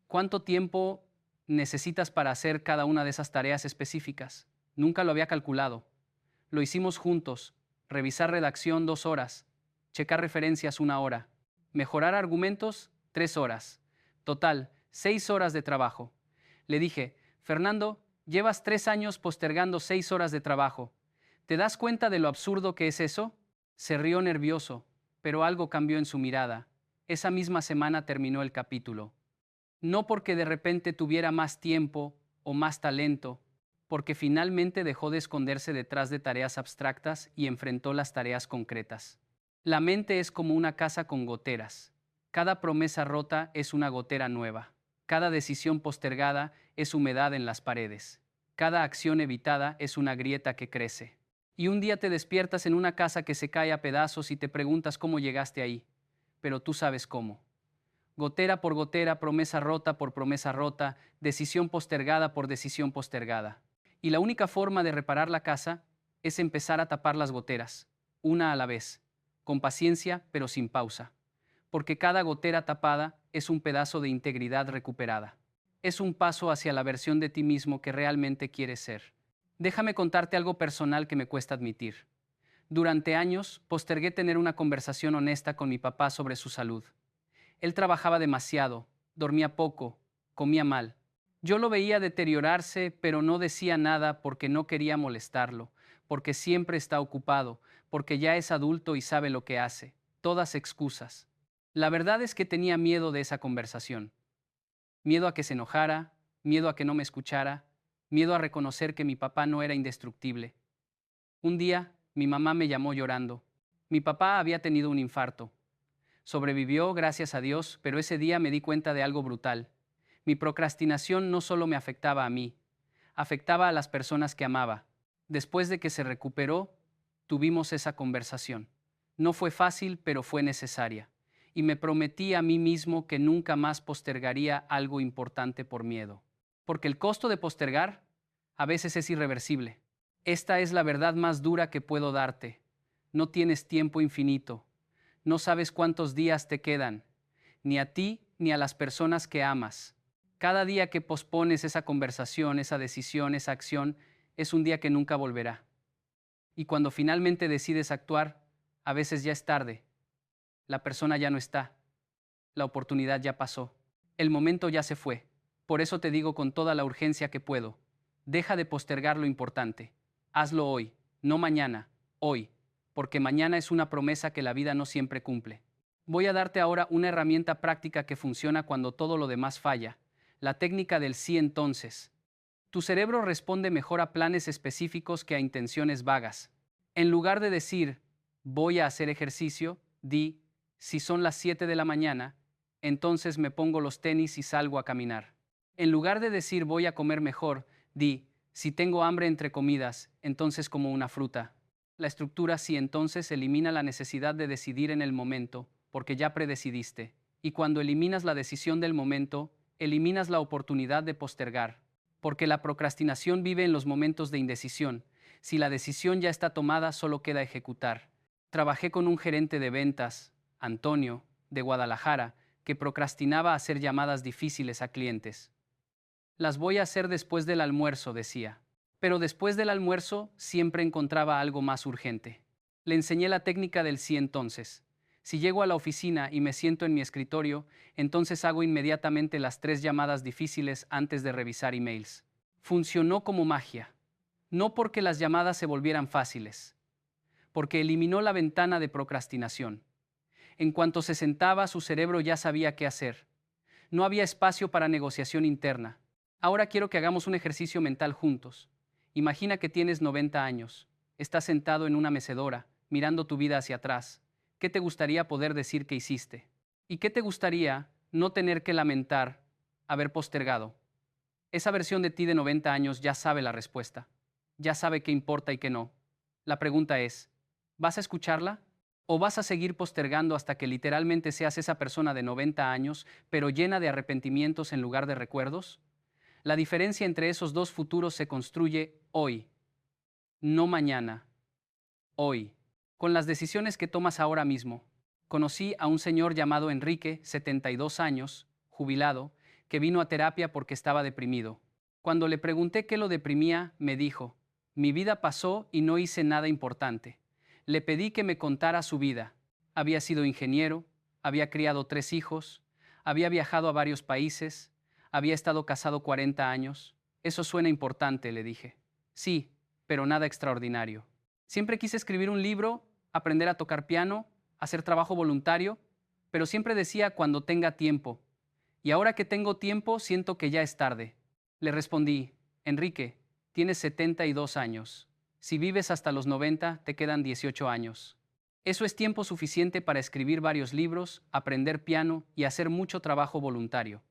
¿cuánto tiempo necesitas para hacer cada una de esas tareas específicas? Nunca lo había calculado. Lo hicimos juntos: revisar redacción 2 horas, checar referencias 1 hora, mejorar argumentos 3 horas. Total, 6 horas de trabajo. Le dije: Fernando, llevas 3 años postergando 6 horas de trabajo. ¿Te das cuenta de lo absurdo que es eso? Se rió nervioso, pero algo cambió en su mirada. Esa misma semana terminó el capítulo. No porque de repente tuviera más tiempo o más talento, porque finalmente dejó de esconderse detrás de tareas abstractas y enfrentó las tareas concretas. La mente es como una casa con goteras. Cada promesa rota es una gotera nueva. Cada decisión postergada es humedad en las paredes. Cada acción evitada es una grieta que crece. Y un día te despiertas en una casa que se cae a pedazos y te preguntas cómo llegaste ahí. Pero tú sabes cómo. Gotera por gotera, promesa rota por promesa rota, decisión postergada por decisión postergada. Y la única forma de reparar la casa es empezar a tapar las goteras, una a la vez, con paciencia pero sin pausa. Porque cada gotera tapada es un pedazo de integridad recuperada. Es un paso hacia la versión de ti mismo que realmente quieres ser. Déjame contarte algo personal que me cuesta admitir. Durante años postergué tener una conversación honesta con mi papá sobre su salud. Él trabajaba demasiado, dormía poco, comía mal. Yo lo veía deteriorarse, pero no decía nada porque no quería molestarlo, porque siempre está ocupado, porque ya es adulto y sabe lo que hace. Todas excusas. La verdad es que tenía miedo de esa conversación. Miedo a que se enojara, miedo a que no me escuchara, miedo a reconocer que mi papá no era indestructible. Un día, mi mamá me llamó llorando. Mi papá había tenido un infarto. Sobrevivió, gracias a Dios, pero ese día me di cuenta de algo brutal. Mi procrastinación no solo me afectaba a mí, afectaba a las personas que amaba. Después de que se recuperó, tuvimos esa conversación. No fue fácil, pero fue necesaria. Y me prometí a mí mismo que nunca más postergaría algo importante por miedo. Porque el costo de postergar a veces es irreversible. Esta es la verdad más dura que puedo darte. No tienes tiempo infinito. No sabes cuántos días te quedan, ni a ti ni a las personas que amas. Cada día que pospones esa conversación, esa decisión, esa acción, es un día que nunca volverá. Y cuando finalmente decides actuar, a veces ya es tarde. La persona ya no está. La oportunidad ya pasó. El momento ya se fue. Por eso te digo con toda la urgencia que puedo: deja de postergar lo importante. Hazlo hoy, no mañana, hoy, porque mañana es una promesa que la vida no siempre cumple. Voy a darte ahora una herramienta práctica que funciona cuando todo lo demás falla: la técnica del sí entonces. Tu cerebro responde mejor a planes específicos que a intenciones vagas. En lugar de decir voy a hacer ejercicio, di: si son las 7 de la mañana, entonces me pongo los tenis y salgo a caminar. En lugar de decir voy a comer mejor, di: Si tengo hambre entre comidas, entonces como una fruta. La estructura sí entonces elimina la necesidad de decidir en el momento, porque ya predecidiste. Y cuando eliminas la decisión del momento, eliminas la oportunidad de postergar. Porque la procrastinación vive en los momentos de indecisión. Si la decisión ya está tomada, solo queda ejecutar. Trabajé con un gerente de ventas, Antonio, de Guadalajara, que procrastinaba hacer llamadas difíciles a clientes. Las voy a hacer después del almuerzo, decía. Pero después del almuerzo siempre encontraba algo más urgente. Le enseñé la técnica del sí entonces. Si llego a la oficina y me siento en mi escritorio, entonces hago inmediatamente las 3 llamadas difíciles antes de revisar emails. Funcionó como magia. No porque las llamadas se volvieran fáciles, porque eliminó la ventana de procrastinación. En cuanto se sentaba, su cerebro ya sabía qué hacer. No había espacio para negociación interna. Ahora quiero que hagamos un ejercicio mental juntos. Imagina que tienes 90 años. Estás sentado en una mecedora, mirando tu vida hacia atrás. ¿Qué te gustaría poder decir que hiciste? ¿Y qué te gustaría no tener que lamentar haber postergado? Esa versión de ti de 90 años ya sabe la respuesta. Ya sabe qué importa y qué no. La pregunta es, ¿vas a escucharla? ¿O vas a seguir postergando hasta que literalmente seas esa persona de 90 años, pero llena de arrepentimientos en lugar de recuerdos? La diferencia entre esos dos futuros se construye hoy, no mañana, hoy, con las decisiones que tomas ahora mismo. Conocí a un señor llamado Enrique, 72 años, jubilado, que vino a terapia porque estaba deprimido. Cuando le pregunté qué lo deprimía, me dijo, mi vida pasó y no hice nada importante. Le pedí que me contara su vida. Había sido ingeniero, había criado 3 hijos, había viajado a varios países, había estado casado 40 años. Eso suena importante, le dije. Sí, pero nada extraordinario. Siempre quise escribir un libro, aprender a tocar piano, hacer trabajo voluntario, pero siempre decía cuando tenga tiempo. Y ahora que tengo tiempo, siento que ya es tarde. Le respondí, Enrique, tienes 72 años. Si vives hasta los 90, te quedan 18 años. Eso es tiempo suficiente para escribir varios libros, aprender piano y hacer mucho trabajo voluntario.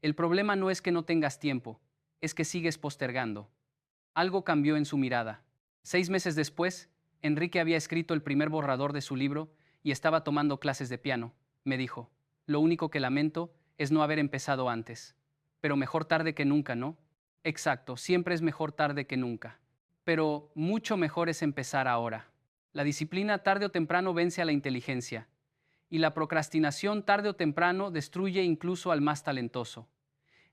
El problema no es que no tengas tiempo, es que sigues postergando. Algo cambió en su mirada. 6 meses después, Enrique había escrito el primer borrador de su libro y estaba tomando clases de piano. Me dijo, lo único que lamento es no haber empezado antes. Pero mejor tarde que nunca, ¿no? Exacto, siempre es mejor tarde que nunca. Pero mucho mejor es empezar ahora. La disciplina tarde o temprano vence a la inteligencia. Y la procrastinación tarde o temprano destruye incluso al más talentoso.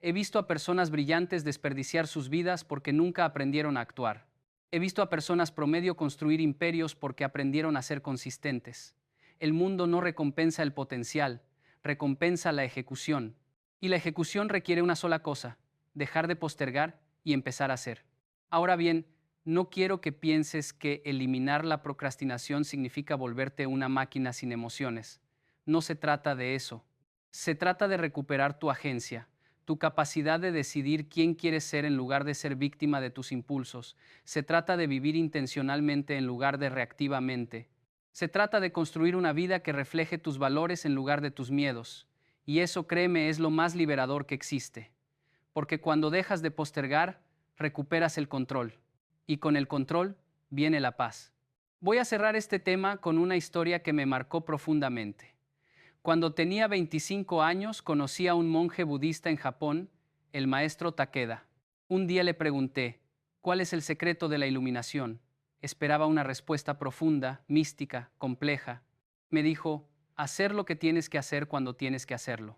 He visto a personas brillantes desperdiciar sus vidas porque nunca aprendieron a actuar. He visto a personas promedio construir imperios porque aprendieron a ser consistentes. El mundo no recompensa el potencial, recompensa la ejecución. Y la ejecución requiere una sola cosa, dejar de postergar y empezar a hacer. Ahora bien, no quiero que pienses que eliminar la procrastinación significa volverte una máquina sin emociones. No se trata de eso. Se trata de recuperar tu agencia, tu capacidad de decidir quién quieres ser en lugar de ser víctima de tus impulsos. Se trata de vivir intencionalmente en lugar de reactivamente. Se trata de construir una vida que refleje tus valores en lugar de tus miedos. Y eso, créeme, es lo más liberador que existe. Porque cuando dejas de postergar, recuperas el control. Y con el control viene la paz. Voy a cerrar este tema con una historia que me marcó profundamente. Cuando tenía 25 años, conocí a un monje budista en Japón, el maestro Takeda. Un día le pregunté, ¿cuál es el secreto de la iluminación? Esperaba una respuesta profunda, mística, compleja. Me dijo, hacer lo que tienes que hacer cuando tienes que hacerlo.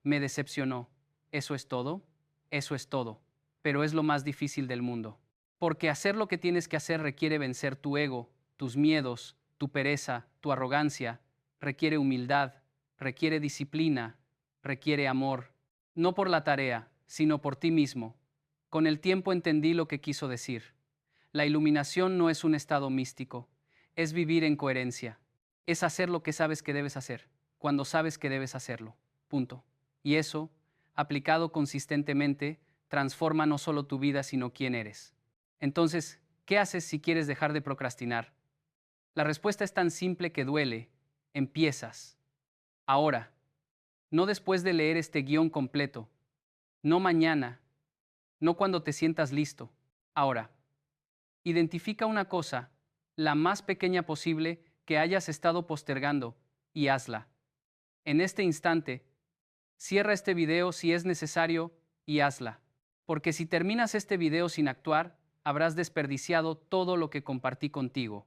Me decepcionó. ¿Eso es todo? Eso es todo. Pero es lo más difícil del mundo. Porque hacer lo que tienes que hacer requiere vencer tu ego, tus miedos, tu pereza, tu arrogancia, requiere humildad, requiere disciplina, requiere amor, no por la tarea, sino por ti mismo. Con el tiempo entendí lo que quiso decir. La iluminación no es un estado místico, es vivir en coherencia, es hacer lo que sabes que debes hacer, cuando sabes que debes hacerlo. Punto. Y eso, aplicado consistentemente, transforma no solo tu vida, sino quién eres. Entonces, ¿qué haces si quieres dejar de procrastinar? La respuesta es tan simple que duele. Empiezas. Ahora. No después de leer este guión completo. No mañana. No cuando te sientas listo. Ahora, identifica una cosa, la más pequeña posible, que hayas estado postergando, y hazla. En este instante, cierra este video si es necesario y hazla. Porque si terminas este video sin actuar, habrás desperdiciado todo lo que compartí contigo.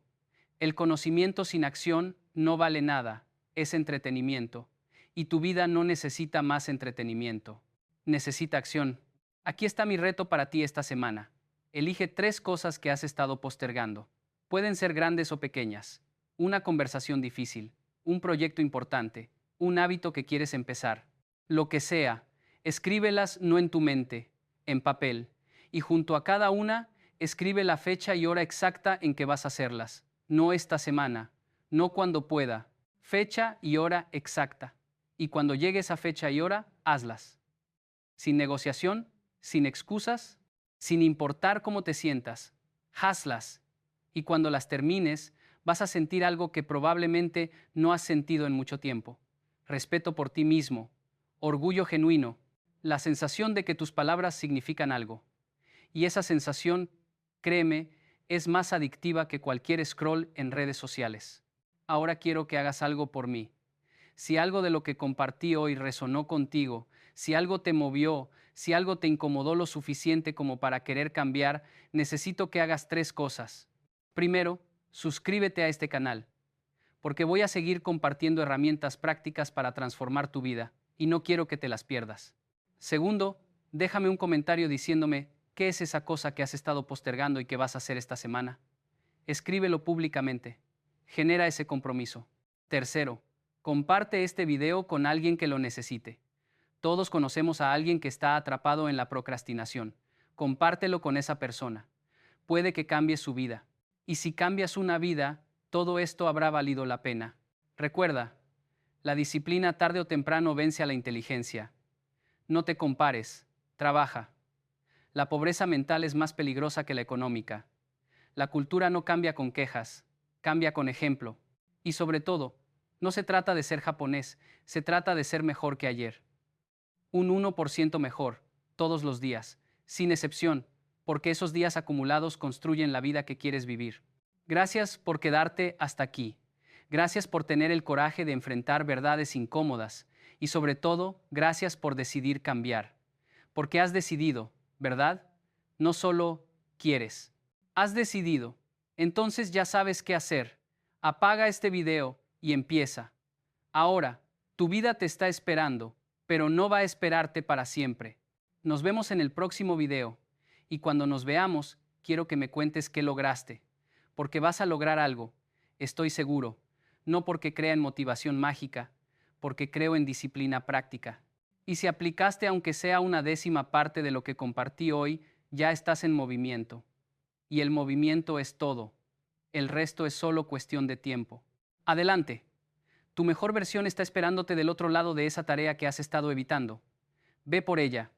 El conocimiento sin acción no vale nada, es entretenimiento. Y tu vida no necesita más entretenimiento. Necesita acción. Aquí está mi reto para ti esta semana. Elige 3 cosas que has estado postergando. Pueden ser grandes o pequeñas. Una conversación difícil, un proyecto importante, un hábito que quieres empezar. Lo que sea, escríbelas no en tu mente, en papel. Y junto a cada una, escribe la fecha y hora exacta en que vas a hacerlas. No esta semana, no cuando pueda. Fecha y hora exacta. Y cuando llegue esa fecha y hora, hazlas. Sin negociación, sin excusas, sin importar cómo te sientas. Hazlas. Y cuando las termines, vas a sentir algo que probablemente no has sentido en mucho tiempo. Respeto por ti mismo, orgullo genuino, la sensación de que tus palabras significan algo. Y esa sensación, créeme, es más adictiva que cualquier scroll en redes sociales. Ahora quiero que hagas algo por mí. Si algo de lo que compartí hoy resonó contigo, si algo te movió, si algo te incomodó lo suficiente como para querer cambiar, necesito que hagas 3 cosas. Primero, suscríbete a este canal, porque voy a seguir compartiendo herramientas prácticas para transformar tu vida, y no quiero que te las pierdas. Segundo, déjame un comentario diciéndome qué es esa cosa que has estado postergando y que vas a hacer esta semana. Escríbelo públicamente. Genera ese compromiso. Tercero, comparte este video con alguien que lo necesite. Todos conocemos a alguien que está atrapado en la procrastinación. Compártelo con esa persona. Puede que cambie su vida. Y si cambias una vida, todo esto habrá valido la pena. Recuerda, la disciplina tarde o temprano vence a la inteligencia. No te compares, trabaja. La pobreza mental es más peligrosa que la económica. La cultura no cambia con quejas, cambia con ejemplo. Y sobre todo, no se trata de ser japonés, se trata de ser mejor que ayer. Un 1% mejor, todos los días, sin excepción, porque esos días acumulados construyen la vida que quieres vivir. Gracias por quedarte hasta aquí. Gracias por tener el coraje de enfrentar verdades incómodas. Y sobre todo, gracias por decidir cambiar. Porque has decidido, ¿verdad? No solo quieres. Has decidido. Entonces ya sabes qué hacer. Apaga este video y empieza. Ahora, tu vida te está esperando, pero no va a esperarte para siempre. Nos vemos en el próximo video. Y cuando nos veamos, quiero que me cuentes qué lograste. Porque vas a lograr algo, estoy seguro. No porque crea en motivación mágica, porque creo en disciplina práctica. Y si aplicaste aunque sea una 10ª parte de lo que compartí hoy, ya estás en movimiento. Y el movimiento es todo. El resto es solo cuestión de tiempo. Adelante. Tu mejor versión está esperándote del otro lado de esa tarea que has estado evitando. Ve por ella.